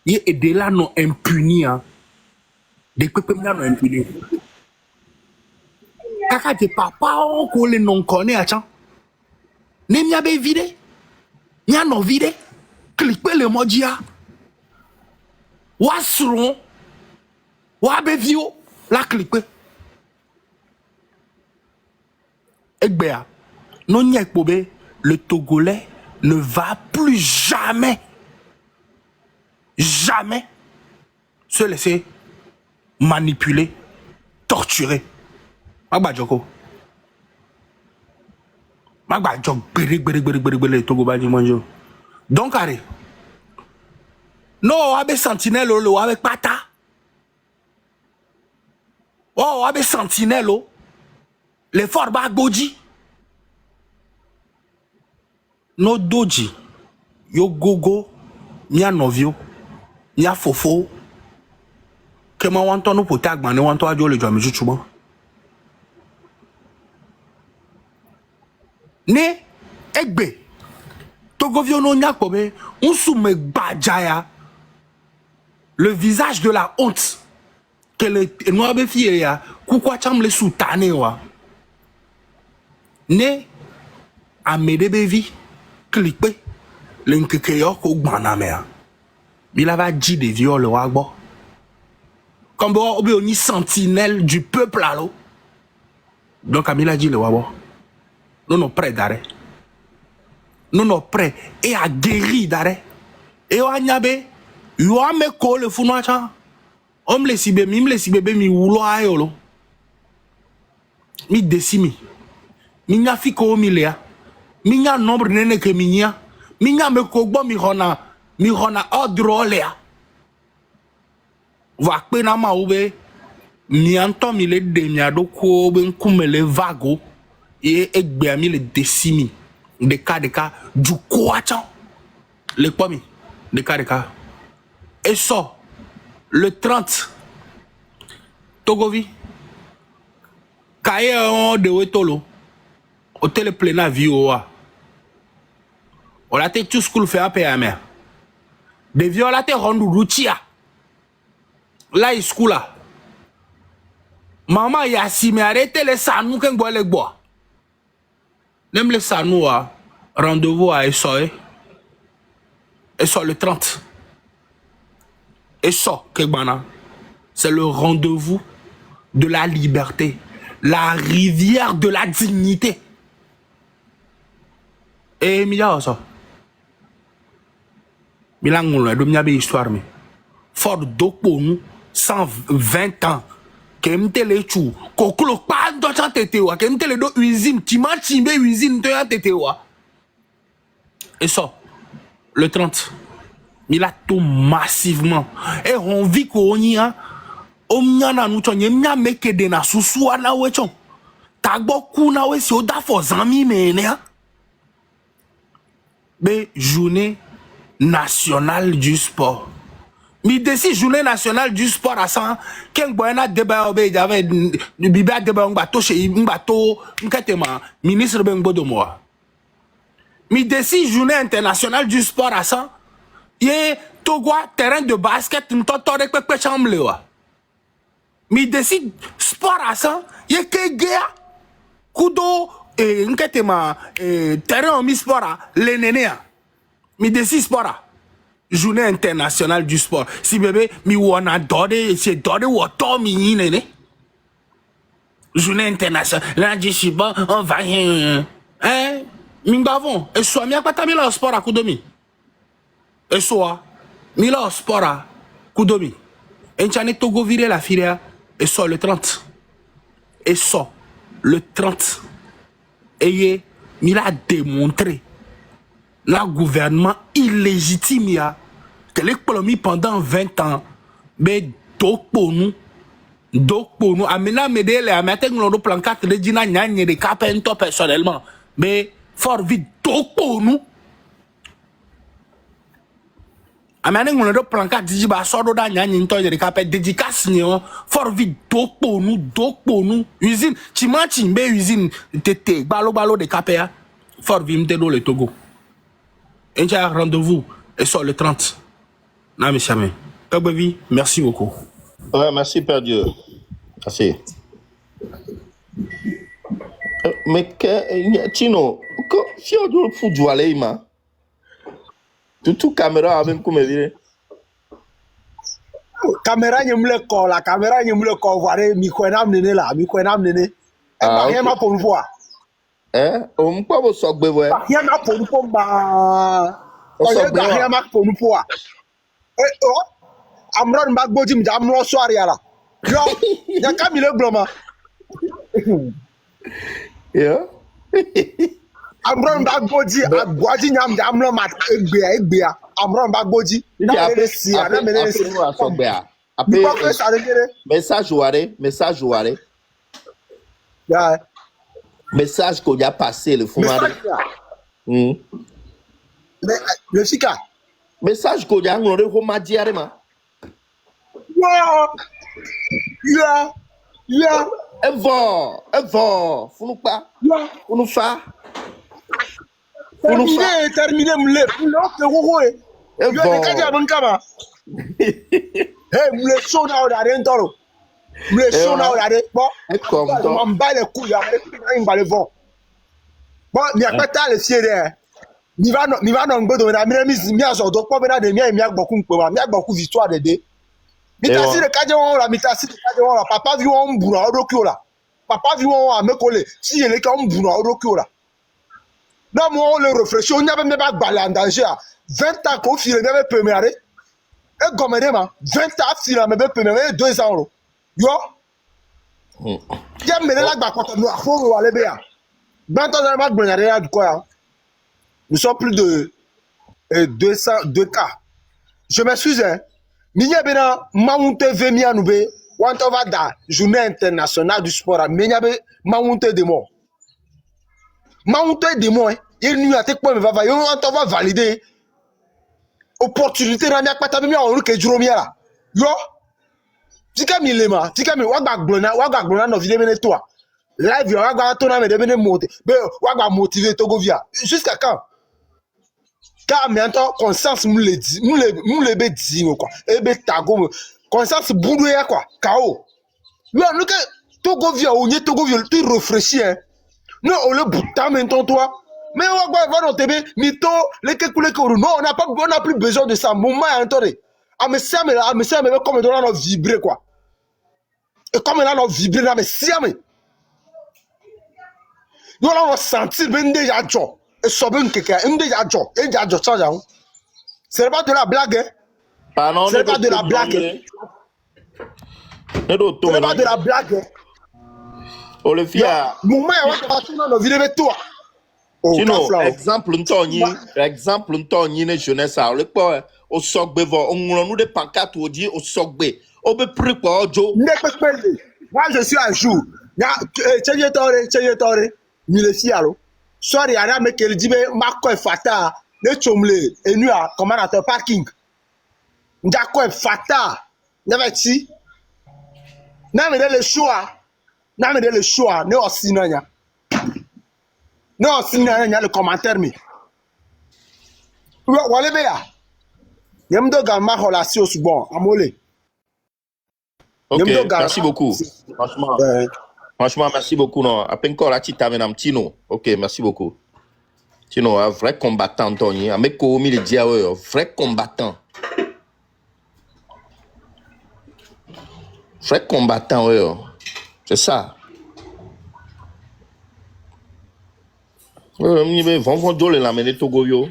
Il est de là non impuni. Des peuple non impuni. Kaka te papa on ko le non connaît attends. Ne mi abe vide. Nya no vide. Clique le modia. Wa suron. Wa be vio la clique. Egbea. Non nya pobe le Togolais ne va plus jamais se laisser manipuler, torturer. Magba Joko. Magba Jok bere Togo Baji Manjo. Donc allez. Non, abe sentinelle lo avec pata. Oh, abe sentinelle lo. Les forts ba goji. No doji. Yo gogo. Nya novio. Nya fofo. Kema wanto no potag man wanto ajo le jami chuchuba. Ne egbe Togovio no nyakobe on soumet badjaya le visage de la honte que le noabe fie ya kukwa cham le soutane wa Ne amedebevi clipé le nkeke ko gbana me a. Il avait dit des viols au agbo. Comme on est sentinelle du peuple à l'eau. Donc il a dit le wabo. Nous sommes prêts d'arrêt. Nous sommes prêts et à guérir d'arrêt. Et on y a bé, yo a me ko le fou noa. On me laisse bébé mi wulo ayolo. Mi décimi. Mi nya fi ko mi lea. Mi nya nombre nene ke mi nya. Mi nya me ko gbo mi hona ordre lea. Va pe na ma ube. Mi anto mi le de mi ado ko be nkume le vago. Et egbe mi le décimi. De cas du koachan. Le pomi. De cas. Et ça. Le 30, Togovi, Kaye de Wetolo, hôtel plein Vioa. On a été tout school fait à PMR. Des violates rendus routia. Là, il school là. Maman, il y a si, mais arrêtez les sanou qu'un bois les bois. Même les sanou, rendez-vous à Essoe. Essoe le 30. Et ça, c'est le rendez-vous de la liberté, la rivière de la dignité. Et Mia, ça. Milan, on a donné histoire, mais fort d'eau pour nous, 120 ans. Qu'est-ce que les chou, qu'au pas d'autant tétéwa, qu'est-ce que les deux usines, tu m'as timbé usine de la tétéwa. Et ça, le 30. Il a tout massivement. Et on vit qu'on y a. On y a na nous y a meke de na susua na wechon. Tagbo ku na we si o da fo zami mene. Mais journée nationale du sport. Mais d'ici journée nationale du sport à ça, ken boyana débat obe j'avais bibia débat ngbato chez ngbato nketema ministre Bengbo de moi. Mais d'ici journée internationale du sport à ça. Yé Togwa terrain de basket n'totore pepe chamlewa. Mi décide sport à ça, yé ke gea kudo nketema terrain mi sport le nénéa. Mi décide sport journée internationale du sport. Si bébé mi wana dode c'est dode woto mi néné. Journée internationale. Là je suis bon, on va hein mi bavon et soit mi akata mi la sport à kudomi. Et soit, Mila Spora, Kudomi. Et Tchane Togo viré la filia. Et soit le 30. Et soit le 30. Et Mila a démontré le gouvernement illégitime que l'économie pendant 20 ans. Mais donc pour nous. Amena Medele, Amaten Londo Plan 4 de Dina Nyan de Capento personnellement. Mais fort vite, donc pour nous. Amane ngolo do planka diji ba sodo da nyanyi nto de kapet dédicace ni on for vite dokpo nous usine chimanchi mbe usine tete balo de kapea for vite do le Togo. Un rendez-vous et sur le 30. Na mes amis. Kabavi, merci beaucoup. Ouais, merci Père Dieu. Merci. Mais que Chino, si on doit foutre du alaïma. Tout caméra même comme dire. Caméra nyemle ko la caméra nyemle ko voir mi ko nam nene la mi ko nam nene. E ba rien ma pour voir. On peut vous sogbe ouais. Rien ma pour nous ba. O ba rien ma pour nous voir. Amron ba gboji mi amro soir ya la. Yo, ya Camille Bloma. Yeah. Amron bagboji agwaji nyam amro mat egbea amron bagboji na mele si na mele si message ouare yeah message qu'on a passé le fumade le sika message qu'on a ngoré homa diarema yeah Evo funupa funufa terminé mle ke hoho e yo de kaja bankama hey mle so na o dare ntoro mle so na o dare po comme on ba le ku ya ngba le vent Bon, il y a pas tant les fiers. Mi va non gbedo na mi azo do po na de mi agboku npo ma mi agboku victoire de de. Mi ta si de kaje won la mi ta si de kaje won la papa vi won bura odoku la. Papa vi won amekole si ele ka on bura odoku la. Non moi on le réfléchit on y a même pas balé en danger 20 ans qu'on file même premier et comme ma 20 ans file même premier 2 ans yo. Ya mené la ba ko no afo aller be ya. Ben ton ma gbonare ya du quoi. Nous sommes plus de 202 cas. Je m'excuse, hein. Minya bena maunte vemia nube, wantova da journée internationale du sport, minya be maunte de moi. Maunte de moi, il n'y a pas de va wantova valider. Opportunité na miak pata bemia on ke juromia la. Yo, tika mi waga glona no vile mene toi. Live yo waga tona me de bene monter. Be waga motiver Togovia. Jusqu'à quand? Car maintenant conscience nous le dit nous le be dit quoi et be tago conscience boudouya quoi KO là nous que Togovia ou nie Togovia tu réfléchis hein non on le bouta maintenant toi mais on va dans tebe mito les que non on n'a plus besoin de ça moment attendez ah mais ça mais comme on a vibrer quoi et comme on a vibrer là mais si mais nous on va sentir ben déjà job. C'est pas de la blague, hein? Pardon, c'est pas de la blague. C'est pas de la blague. Oh, le fia. Moment, on va tourner dans vidéo avec toi. Sinon, exemple, une jeunesse, le quoi, au sogbe, on nous des pancartes, on dit au sogbe. On peut plus quoi, Joe. Moi, je suis à jour. Mille fialo. Sorry, ara me qu'elle dit Marco Fata, le chomle, et nous à commander parking. Ndako Fata, n'avait-il? N'avait le choix, ne aussi n'aya. Non, si n'aya le commentaire, mais. Wale bea. Yem do gama relation bon, amolé. Ok, merci beaucoup. Franchement, merci beaucoup. Non, après encore la petite amène un petit nom. Ok, merci beaucoup. Sinon, un vrai combattant, Tony. Un mec comme il dit, un vrai combattant. Vrai combattant, ouais. C'est ça. Il va vont la mener Togo yo.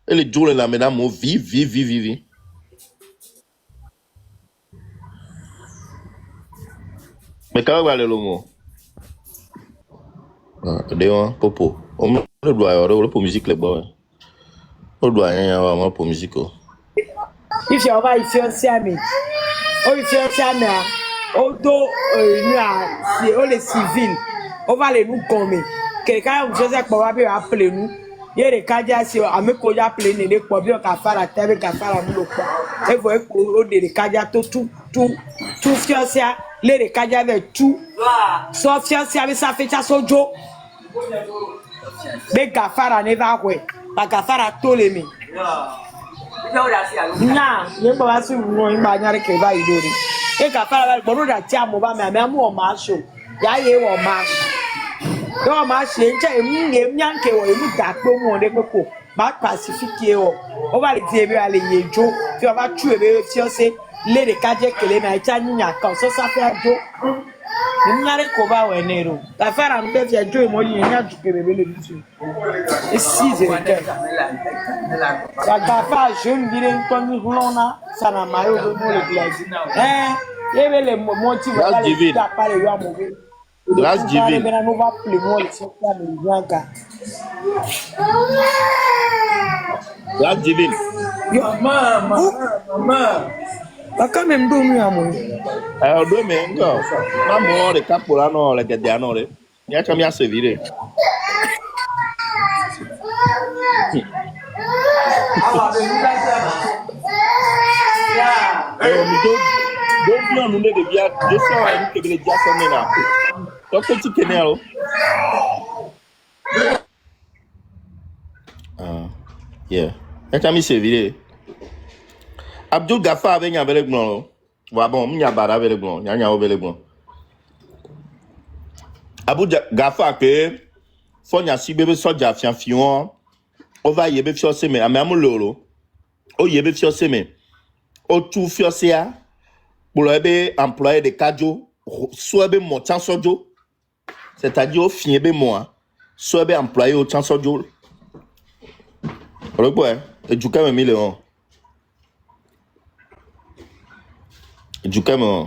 Et les jours la mener mo vive. Mais quand va le mot? Déon, popo. On doit avoir pour musique les boys. On doit avoir pour musique. If you are fiancé à me, oh fiancé à me, oh do c'est oh les civils, on va les nous commer. Quelqu'un vous faisait pour appeler nous. Il y a des cas si à me coller appeler les pour bien qu'à faire la terre qu'à faire la nous quoi. Et vous voyez des cas tout fiancé les cas avec tout. Sauf fiancé avec sa fête à sojo. Mais Gafara ne va pas. La Gafara tolé. Na, ne pas si vous n'avez pas de que va y donner. Et Gafara, bon, on a tiens, mon va mais même au marché. Ya y est au marché. Au marché, il y a une bien que vous d'accord, mon déco. Bac pacifique, on va les dire, aller y jouer. Tu vas tuer les fiancés, les cadets que les Maïtaniens, quand ça fait un jour. N'yare koba wenero. La faire en fait ya joy mo yin du kebebe le bitu. Et si c'est le cas. La gafa jeune dire comme hulona ça na mayo do mo le glace. Yebe le motif va le ta pas le yo mauvais. Grâce divine. Ben no va plus mo le so pas le bianca. Grâce divine. Yo maman. Quand même dormi à moi. Alors demain encore. Maman le cap pour la non le gadiano le. Il y a combien se virer. Donc bien nous de bien 200 que les dia sont là. Donc petit kenelo. Yeah. Il y a combien se virer. Abdul Gafa avec un bel blanc. Ouais, bon, il y a barre avec le blanc. Il y a un bel blanc. Abdul Gafa, que Fonya si bebe soja fian fion. On va yebe fiose me ame amulolo. O yebe fiose me. O tu fiose ya. Pour le employé de Kadjo. Soit be mon chansojo. C'est-à-dire au fin be moi. Soit be employé au chansojo. Le boy. Et du cas me million. Et du cas me.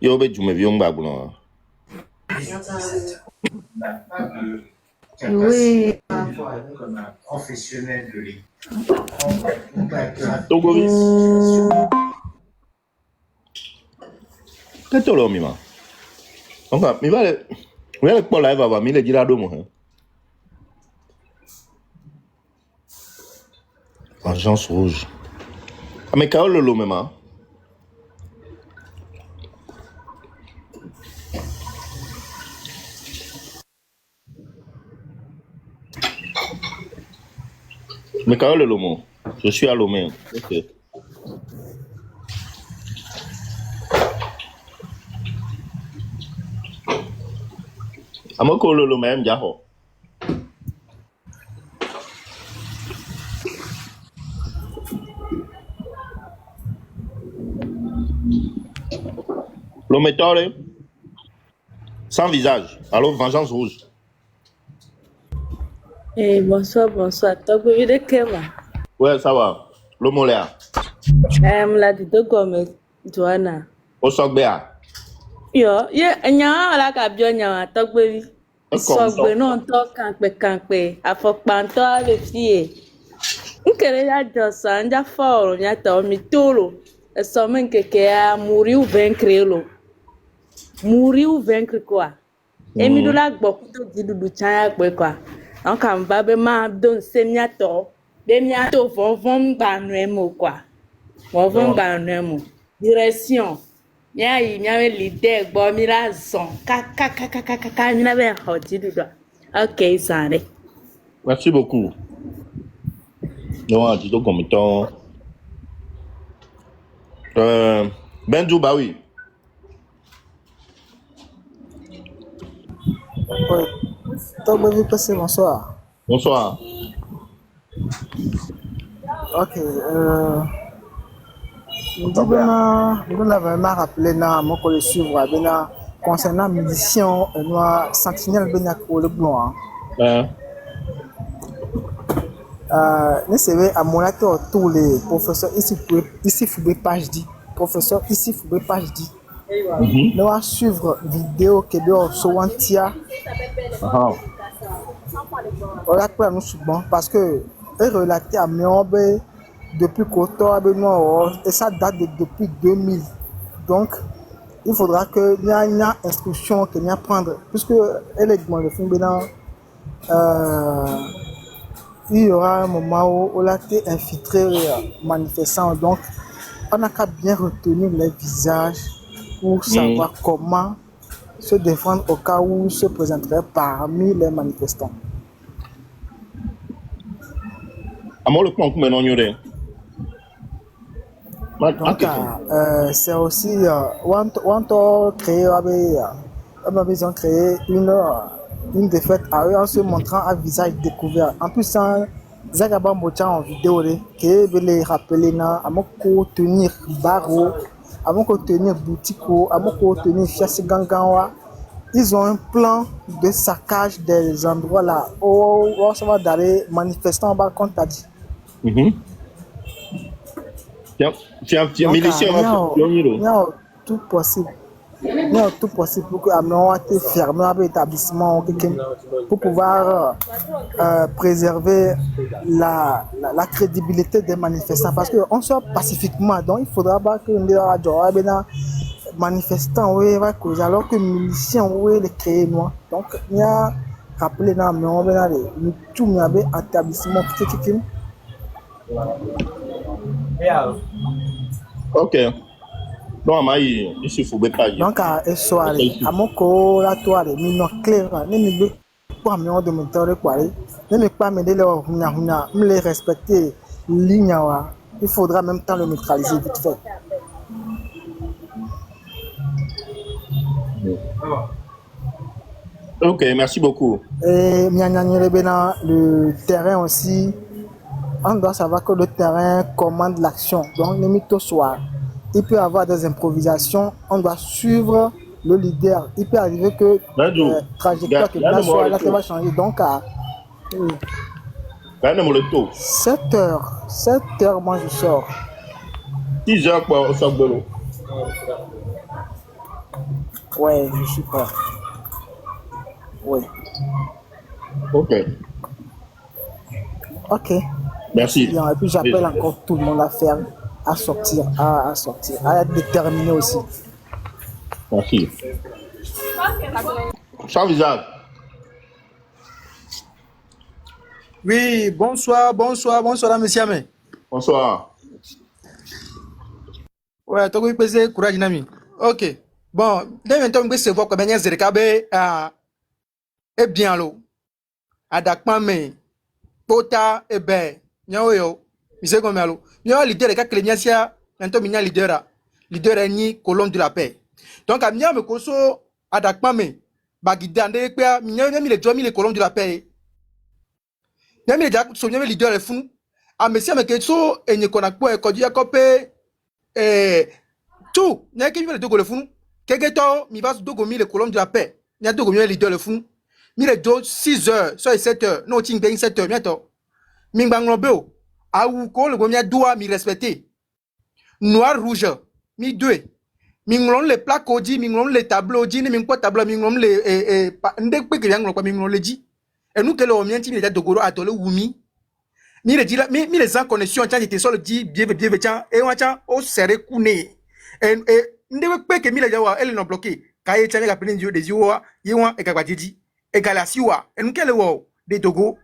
Yo be du me vion baboulon. Oui. Professionnel de l'équipe. Qu'est-ce que tu as mis, ma? Donc, il va le pour live avoir mis le dirado, moi. Agence rouge. Ah, mais quand le même, hein? Mais quand le lomo, je suis à Lomé. Ok. Amoko le même jaho. L'ométore sans visage. Alors vengeance rouge. Eh, bonsoir. T'as vu de Kema? Ouais, ça va. L'omoléa. La de Gomez, Joanna. Au Sogbea. Yo, nya la ka bio nya t'as vu? Sogbe non to kanpe. Afokpanto ave fie. Nkele ya josa nja foro nya to mi tolo. So men keke ya mouriu vaincre lo. Mouriu vaincre quoi? Emi do la gbo kuto didudu chan gbe quoi. On kan ba be ma don semia to. Be mia to von ba nuemo quoi. Von ba nuemo. Direction. Mia yi mia we leader gbo mi la zon. Ka mi na be ho didudu. OK, sare. Merci beaucoup. Non, dis donc comme temps. Benjou, bah oui. Ouais. Donc, vous passez bonsoir. Bonsoir. Ok. Nous l'avons rappelé dans mon collège suivre concernant mission noir sentinelle Benako le blanc. Nous savons à mon avis tous les professeurs ici Foubé page 10. Professeur ici Foubé page 10. Nous allons suivre vidéo que nous sowantia. On a pris nous souvent parce que est relaté à Miombe depuis Koto et ça date depuis 2000. Donc il faudra que il y a une instruction que nous prendre puisque elle est dans le film il y aura un moment où on a été infiltré manifestant. Donc on a qu'à bien retenir les visages pour savoir comment se défendre au cas où se présenterait parmi les manifestants. Donc, c'est aussi, ils ont créé une défaite à eux en se montrant un visage découvert. En plus, Zagaba Mbocha en vidéo, qui veut les rappeler, à mon tenir Baro, à mon tenir Boutico, à mon tenir Fiassi Gangawa. Ils ont un plan de saccage des endroits là où ça va d'aller manifestants par contre t'as dit. Il y a tout possible. Il y a tout possible pour que Amiens été fermé avec l'établissement pour pouvoir préserver la crédibilité des manifestants parce qu'on sort pacifiquement donc il faudra pas que les manifestants oui va causer alors que les miliciens oui les créer moi donc il y a rappelé dans nous tout il y avait établissement ok donc ici faut pas donc à soirée à mon corps la toile mais non clair ne pas me de monter quoi ne pas me de les respecter ligne il faudra en même temps le neutraliser vite fait. Ok, merci beaucoup. Et le terrain aussi, on doit savoir que le terrain commande l'action. Donc, les mythos soir, il peut y avoir des improvisations, on doit suivre le leader. Il peut arriver que la trajectoire que soit là qui va changer. Donc, oui. 7 heures, moi je sors. 6 heures, quoi, au sac de l'eau. Ouais, je suis prêt. Oui. Ok. Ok. Merci. Et puis j'appelle encore tout le monde à sortir, à être déterminé aussi. Merci. Sans visage. Oui, bonsoir, monsieur Amé. Bonsoir. Ouais, tu as pesé courage, Nami. Ok. Bon, dès maintenant, je vais voir comment il y a des cabés et bien l'eau. Adakmame, Pota, et ben, Nyaoyo, Mise Gomelo. Nyaoyo, leader, les cas que les Niasia, maintenant, il y a leader, ni colonne de la paix. Donc, à Miam, Koso, Adakmame, Bagidande, Miam, les deux, les colonnes de la paix. Miam, les Jack, son leader, les fous. À Messia, Mekeso, et Nikonakpo, et Kodia Kopé, tout, n'y a qu'un deux le fou. Quelqu'un, mi va deux les colonnes de la paix. N'y a deux leader, le fou. Mi le do 6 heures, soit 7 heures, non, ting ben 7 heures, bientôt. Ming bang lobeo, a ou ko le gomia doit mi respecter. Noir rouge, mi deux. Minglon les plaques odi, minglon les tableaux odi, ni mingpo tableau, minglon les ndek pe que yang quoi minglon le dit. Et nous que le omien ti mi de goro atole wumi. Mi le dit là, mi les en connexion, tiens, j'étais sur le dit, bien, tiens, et on tient au serré kouné. Et ndek pe que mi le jawa, elle non bloqué. Kaye tiens, la peine des yeux, yewa et kabadidi. Et Galasiwa, et nous quel est de Togo?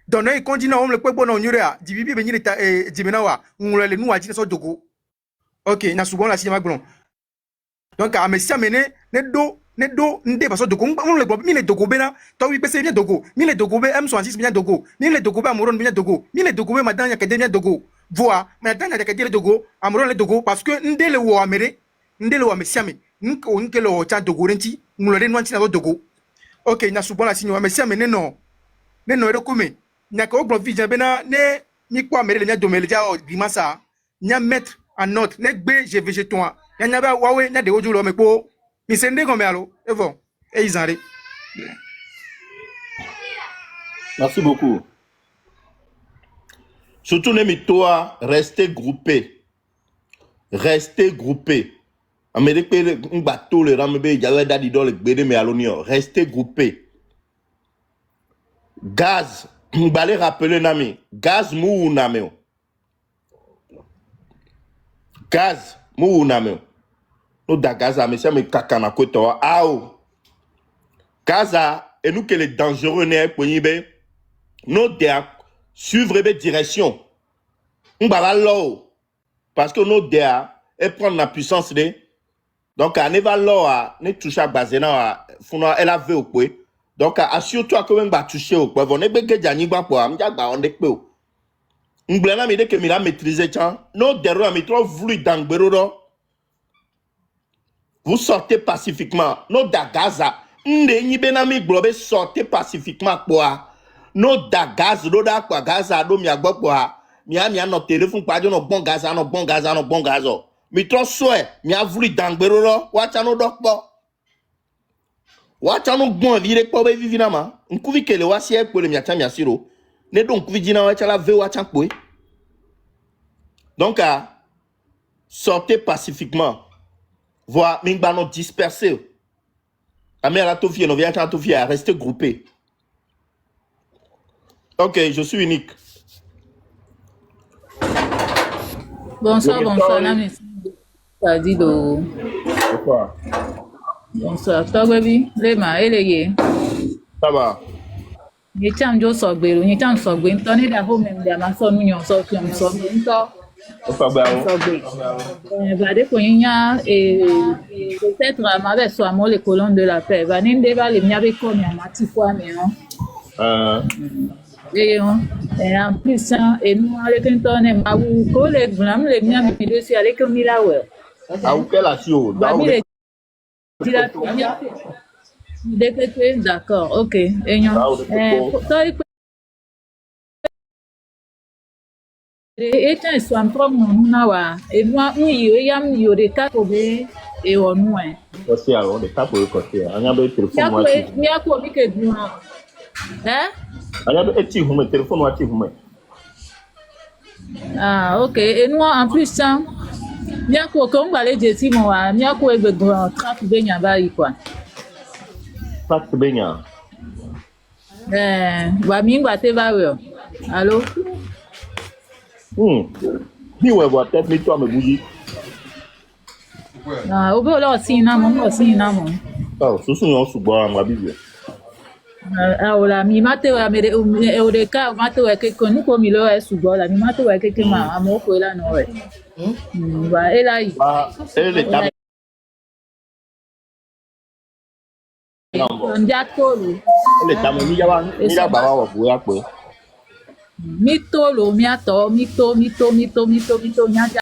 Dans le continent, on le peut bon en Yurea, Dibibi venir et Dimenawa, on le nous a dit sur Togo. Ok, n'a souvent la cinéma blond. Donc, à Messia mené, Nedo, Nde, parce que Togo, on le voit, mille Togo Bena, Tawi Pessé bien Togo, mille Togo B, M66 bien Togo, mille Togo Amoron bien Togo, mille Togo Madame Yakademia Togo. Voix, Madame Yakademia Togo, Amoron le Togo, parce que Nde le Wa Améré, Nde le Wa Messiame, Nke le Chan Togo Renti, on le renouant dans Togo. Ok, n'a souvent la signora, mais si amène non recommé. N'a qu'au bon vide, ne ni quoi mais les domé déjà grimasa, n'a mettre en note, n'est bé, j'ai végétoin. N'a pas waouh, n'a de ojo mais pour, mais c'est ndé comme allo, et bon, et ils arrivent. Merci beaucoup. Surtout, toi, restez groupés. Restez groupés. Amérique, un bateau, le ramebe, il y a des dans le bédé, mais à l'onion. Restez groupés. Gaz, on va les rappeler, Nami. Gaz, mou nami. Gaz, mou nami. Nous, da gaz, mais ça, mais kakana koto. Aou. Gaza, et nous, que les dangereux n'est pas nous, de suivre les directions. On va là, parce que nous, et prendre la puissance de. Donc, on va là, ne touche à Bazena, elle a vu au point. Donc, assure-toi que on va toucher au point. On est bien que Djani va pour on est peu. On blâme mais que Mila maîtriser tiens. Non, derrière, mais trop voulu dans Beroro. Vous sortez pacifiquement. Non, da Gaza. N'enni benami globe sortez pacifiquement quoi. Non, da Gaza, non da quoi Gaza, non mia quoi. Mia no téléphone pas de no bon Gaza, no bon Gaza, no bon Gaza. Mi trop souhait, mi a voulu d'angberoro, wacha no dokpo. Wacha no bon vire ko be vivinama. Nkuvi kele wasi e ko le miata mi asiro. Ne donc kuvi dina wacha la ve wacha ko. Donc sortez pacifiquement. Voir mingba no disperser. Amera Tofie, no via Tofie à rester groupé. Ok, je suis unique. Bonsoir, Nami. Ça dit do. Bonsoir. Bonsoir. Toi, baby. Lema, eleye. Ça va. Ni cham jo so gbero, ni cham so gbe. Nto ni da home dem dia ma so nu yon so fi am so gbe. Nto. So gbe. Vade ko nya peut-être ma be so amo les colonnes de la paix. Va ni ndeba le miabe ko mi amati kwa mi no. Et en plus, et nous, avec un ton, et ma ou collègue, vous l'avez bien mis dessus avec un milawe. Ah, ou quelle action? D'accord, ok. Et quand ils sont en train de et moi, il y a des cas pour et on nous. Côté alors, des cas pour le côté. On a besoin de téléphone. Il y a quoi que du hein? On a besoin de téléphone ou de Ah, ok. Et nous, en plus, ça, il y a quoi qu'on va aller dire, il y a quoi de grand trafic de Nyaba, quoi. Trafic de Nyaba. Wamingwa te va, allô? Ni ouais, va peut-être mettre toi me bouger. Ah, au bout là aussi, non, aussi, non. Oh, ce sont nos sous-bois, ma bible. Ah, la mi mate wa mere o de ka mate wa ke konu ko mi lo e sugo la mi mate wa ke ma amo ko la no we. Ba e la yi. Ba e le tam. Nja tolu. Le tam mi ya ba wa bu ya pe. Mi tolo mi ato mi to nya ja.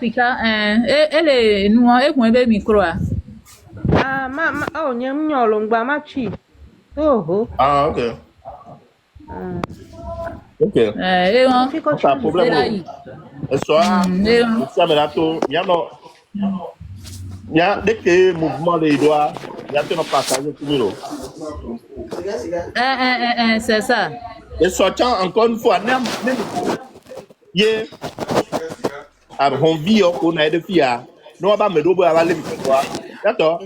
Sika, ele nuo e kun ebe micro a. Oh, nyam nyolo ngba ma chi. Oh. Ah, OK. OK. Pas de problème. Et soit, ça me l'a tout, il y a dès que mouvement des doigts, il y a tout un passage tout le c'est ça. Et sortant encore une fois, on vit on a des filles, nous va me dobo avoir les quoi. D'accord.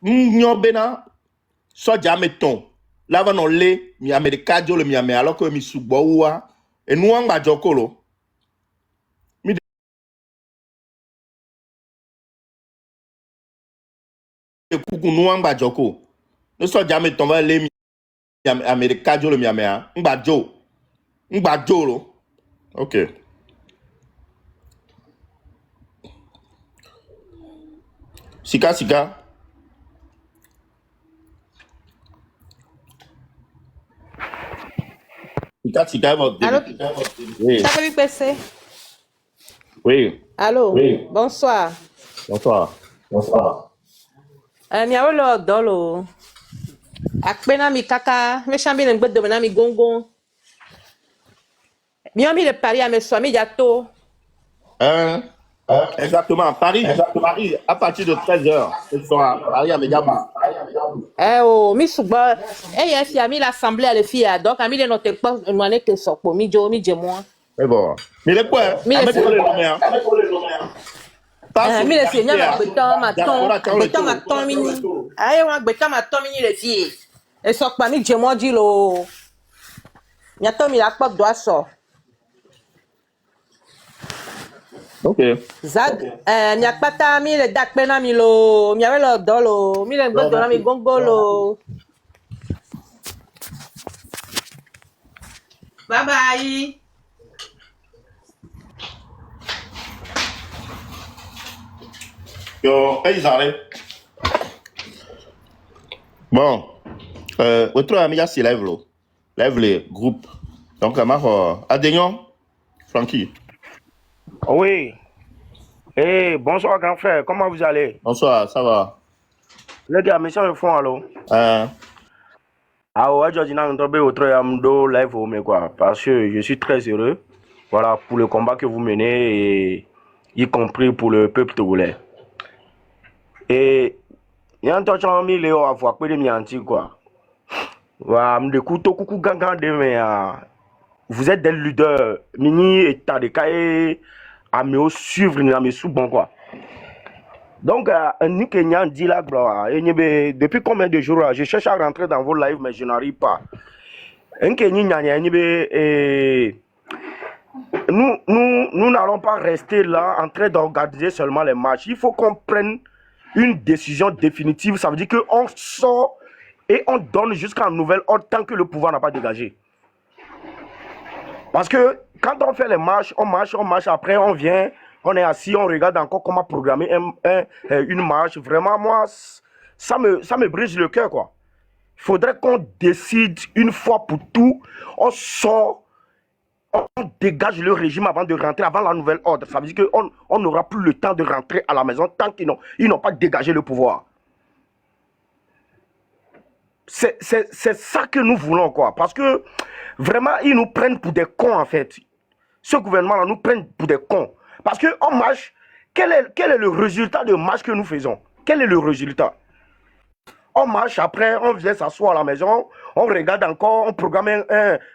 Nous bena so jamais ton. Là va non le mi America jo le mi ame alors que mi subo wa et nous on va jokolo. Mi de kuku nous on va joko. Nous so jamais ton va le mi America jo le mi ame a. Ngba jo lo. OK. Sika. Allô? Oui. Ça peut passer? Oui. Allô? Oui. Bonsoir. Mi awolo dolo. Akpena mi kaka, me chambi ne ngbedo na mi gongo. Mi ami le Paris à mes soamis jato. Exactement. Paris, à partir de 13h, ce soir, Paris à Mediaba. Mi suba. Il y a mis l'assemblée à le faire. Donc, ami de notre pas, nous en est que ça pour mi moi. Mais bon. Mais les quoi? Mi le seigneur ma beton ma ton mini. Aïe, on beton ma ton mini le fille. Et ça pas mi moi dit lo. Nyato mi la pop doit so. OK. Zag, nyakpata mi le dakpena mi lo, mi ave lo dolo, mi le gbedo na mi gongolo. Bye bye. Yo, ils arrivent. Bon. Votre ami s'y lève les groupes. Donc, Adénion, Francky. Oui. Bonsoir grand frère, comment vous allez? Bonsoir, ça va. Les gars, mission le fond, allô? Live, quoi, parce que je suis très heureux, voilà, pour le combat que vous menez, et y compris pour le peuple togolais. Et il y a un temps que je à voir que les anti quoi. Vous êtes des leaders, mini état de cahier, à me suivre, à me sous bon quoi. Donc, Kenyan dit là, depuis combien de jours je cherche à rentrer dans vos lives, mais je n'arrive pas. Nous n'allons pas rester là en train d'organiser seulement les matchs. Il faut qu'on prenne une décision définitive. Ça veut dire qu'on sort et on donne jusqu'à nouvelle ordre tant que le pouvoir n'a pas dégagé. Parce que quand on fait les matchs, on marche, après on vient, on est assis, on regarde encore comment programmer une marche. Vraiment, moi, ça me brise le cœur, quoi. Il faudrait qu'on décide une fois pour tout. On sort, on dégage le régime avant de rentrer, avant la nouvelle ordre. Ça veut dire qu'on n'aura plus le temps de rentrer à la maison tant qu'ils n'ont pas dégagé le pouvoir. C'est ça que nous voulons, quoi. Parce que vraiment, ils nous prennent pour des cons, en fait. Ce gouvernement-là nous prenne pour des cons. Parce qu'en marche, quel est le résultat de marche que nous faisons? Quel est le résultat? On marche, après, on vient s'asseoir à la maison, on regarde encore, on programme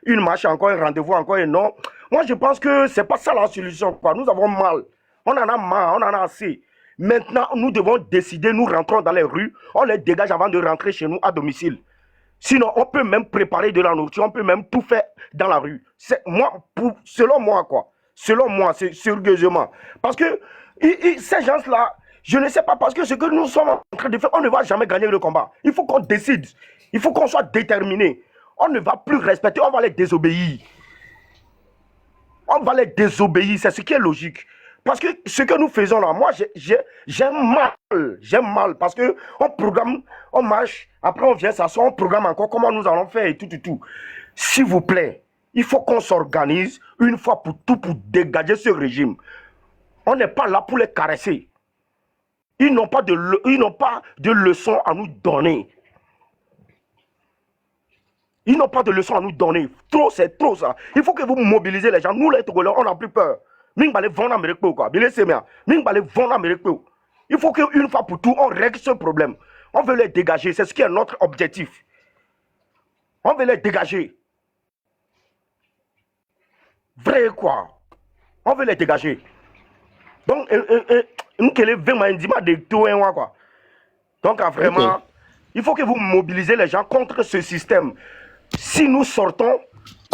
une marche encore, un rendez-vous encore, et non. Moi, je pense que c'est pas ça la solution, quoi. Nous avons mal. On en a marre, on en a assez. Maintenant, nous devons décider, nous rentrons dans les rues, on les dégage avant de rentrer chez nous à domicile. Sinon, on peut même préparer de la nourriture, on peut même tout faire dans la rue. Selon moi, quoi. Selon moi, c'est sérieusement. Parce que ces gens-là, je ne sais pas, parce que ce que nous sommes en train de faire, on ne va jamais gagner le combat. Il faut qu'on décide. Il faut qu'on soit déterminé. On ne va plus respecter, on va les désobéir. On va les désobéir, c'est ce qui est logique. Parce que ce que nous faisons là, moi, j'aime mal, parce que on programme, on marche, après on vient s'asseoir, on programme encore comment nous allons faire et tout. S'il vous plaît, il faut qu'on s'organise une fois pour tout pour dégager ce régime. On n'est pas là pour les caresser. Ils n'ont pas de leçons à nous donner. Ils n'ont pas de leçons à nous donner. Trop, c'est trop ça. Il faut que vous mobilisez les gens. Nous, les Togolais, on n'a plus peur. Il faut qu'une fois pour tout, on règle ce problème. On veut les dégager. C'est ce qui est notre objectif. On veut les dégager. Vrai quoi. On veut les dégager. Donc, donc vraiment, il faut que vous mobilisez les gens contre ce système. Si nous sortons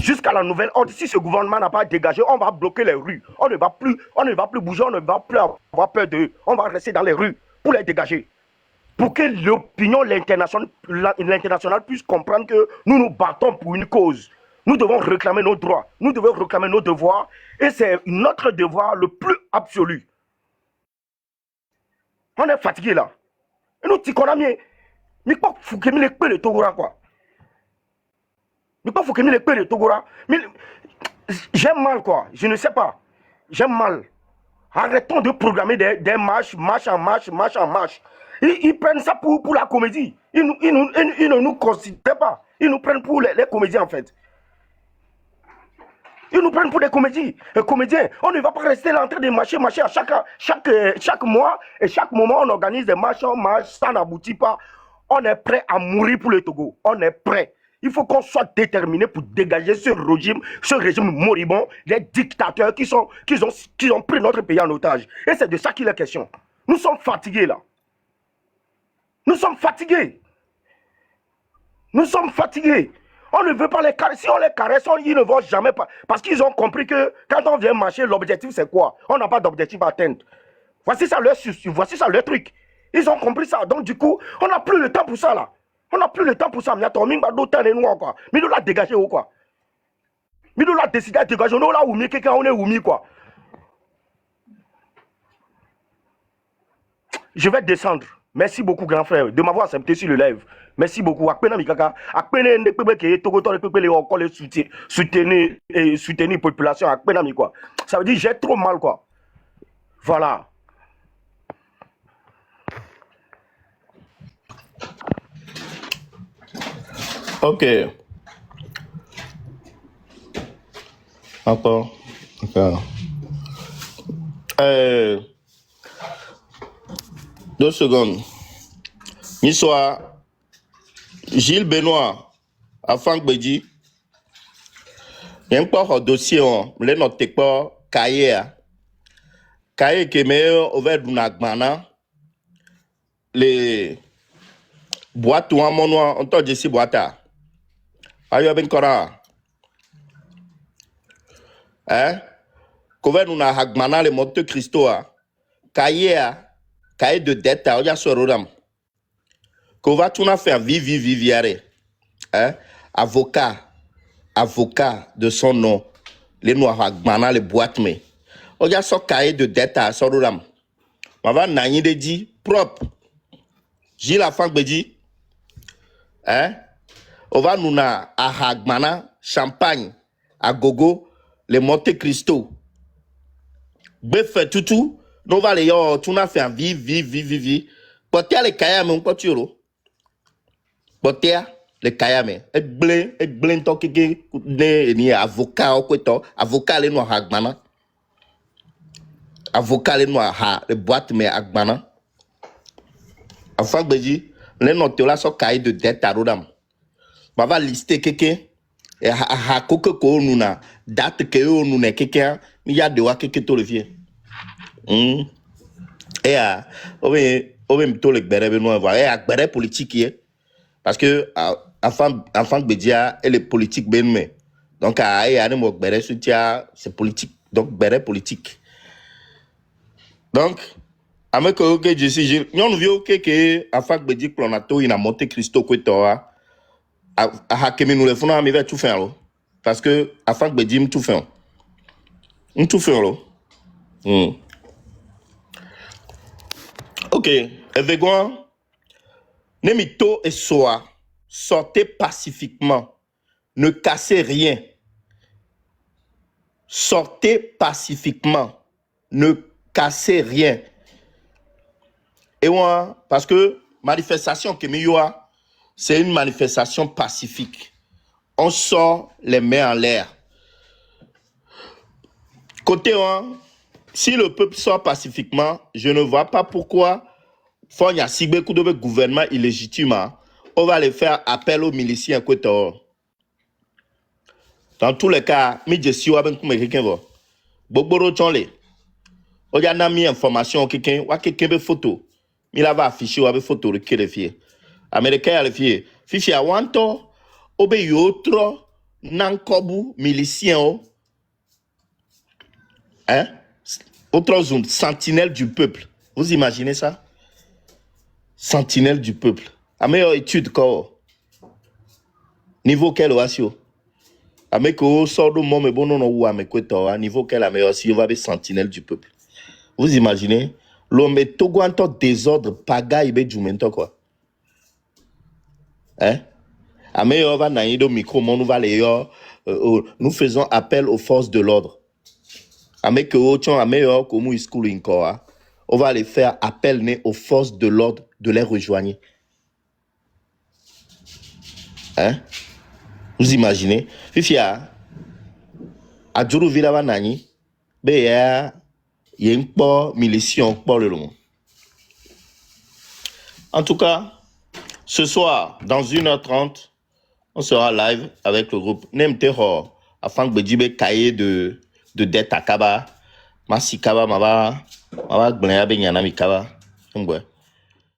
jusqu'à la nouvelle ordre, si ce gouvernement n'a pas dégagé, on va bloquer les rues. On ne va plus bouger, on ne va plus avoir peur d'eux. On va rester dans les rues pour les dégager. Pour que l'opinion, l'international puisse comprendre que nous nous battons pour une cause. Nous devons réclamer nos droits, nous devons réclamer nos devoirs, et c'est notre devoir le plus absolu. On est fatigué là. Et nous, tu connais, mais pas fou que les peu de Togora quoi. Mais pas fou que les peu de Togora. Mais j'aime mal quoi, je ne sais pas. J'aime mal. Arrêtons de programmer des marches, marche en marche. Ils prennent ça pour la comédie. Ils ne nous considèrent pas. Ils nous prennent pour les comédiens en fait. Ils nous prennent pour des comédiens. On ne va pas rester là en train de marcher à chaque mois et chaque moment on organise des marches, on marche, ça n'aboutit pas. On est prêt à mourir pour le Togo. On est prêt. Il faut qu'on soit déterminé pour dégager ce régime moribond, les dictateurs qui ont pris notre pays en otage. Et c'est de ça qu'il est question. Nous sommes fatigués là. Nous sommes fatigués. On ne veut pas les caresser. Si on les caresse, ils ne vont jamais pas. Parce qu'ils ont compris que quand on vient marcher, l'objectif c'est quoi? On n'a pas d'objectif à atteindre. Voici ça leur truc. Ils ont compris ça. Donc du coup, on n'a plus le temps pour ça là. On n'a plus le temps pour ça. Mais attends, nous l'a dégagé ou quoi? Mais nous l'a décidé de dégager. Nous l'a oumi, quelqu'un on est oumi quoi. Je vais descendre. Merci beaucoup, grand frère, de m'avoir accepté sur le live. Merci beaucoup. Soutenir la population. Ça veut dire j'ai trop mal, quoi. Voilà. Ok. Encore. 2 secondes. Nissoa, Gilles Benoît, à Franck Bedji. Il y a encore un dossier, les notes pas cahier. Cahier qui est meilleur au verre d'Unagmana. Les boîtes ou un monoir, on t'a dit si boîte. Ayo ben kora. Couvert nous Hagmana les Monte Cristo. Cahier de dette, il y a ce rodam. Qu'on va tout faire vivre. Avocat de son nom, les noirs Hagmana, les boîtes, mais. Il y a ce cahier de dette à ce rodam. On va n'aïe de dit propre. J'ai la fin de dire. On va nous à Hagmana, Champagne, à Gogo, les Monte Cristo. Bref, tout, nous va les yo, tout n'a fait un vive. Potea les kayame, on peut tuer. Potea les kayame. Et blin, to kiki, ni avocat, ou quoi, avocat les noirs Hagmana. Avocat les noirs, les boîtes, mais Hagmana. Enfin, Béji, les notes là sont cahiers de dette à Rodam. On va lister quelqu'un. Et ha koko ko nuna date que o nuna quelqu'un il y a de wa quelqu'un to le vieux. Et o to le gbere beno voir et gbere politique hier parce que enfant Bedia et les politiques benme. Donc et a mo gbere soutien c'est politique donc gbere politique. Donc avec que je suis nous vieux que enfant Bedia clonato il a monté Christo Kwetoa. Hakemi nous le faisons à tout faire là parce que afin que Bedim tout fait là. Ok, Evegon, Nemito et Soa, sortez pacifiquement, ne cassez rien. Sortez pacifiquement, ne cassez rien. Et moi, parce que manifestation que Miyoa, c'est une manifestation pacifique. On sort les mains en l'air. Côté 1, si le peuple sort pacifiquement, je ne vois pas pourquoi Fonya Sigbe Koudobe gouvernement illégitime, on va les faire appel aux miliciens. Dans tous les cas, Midjesi Waben Koume quelqu'un va. Bogboro Tchonle. On y a mis information quelqu'un, ou quelqu'un be photo. Il va afficher ou photo de qui les filles. Américain a les filles. Fifi a wanto, obe yotro, nankobu, milicien. Hein? Autre zone, sentinelle du peuple. Vous imaginez ça? Sentinelle du peuple. A meilleure étude quoi? Niveau quel ratio? A meilleure sort de mon bon non ou à me quoi? Niveau quel a meilleure si on va be sentinelle du peuple. Vous imaginez? L'homme est toguanto désordre, pagaille be jumento quoi. Hein? A meilleur va naïdo micro, nous va les nous faisons appel aux forces de l'ordre. A meilleur comme school on va les faire appel aux forces de l'ordre de les rejoindre. Hein? Vous imaginez? Fifia, a Djourou Villa va nani, be ya yen po milition pour le long. En tout cas, ce soir, dans 1h30, on sera live avec le groupe Nemteho afin que Bedjibe cahier de dette à Kaba. Masi Kaba, Mava, Gblea Benyana Mikaba.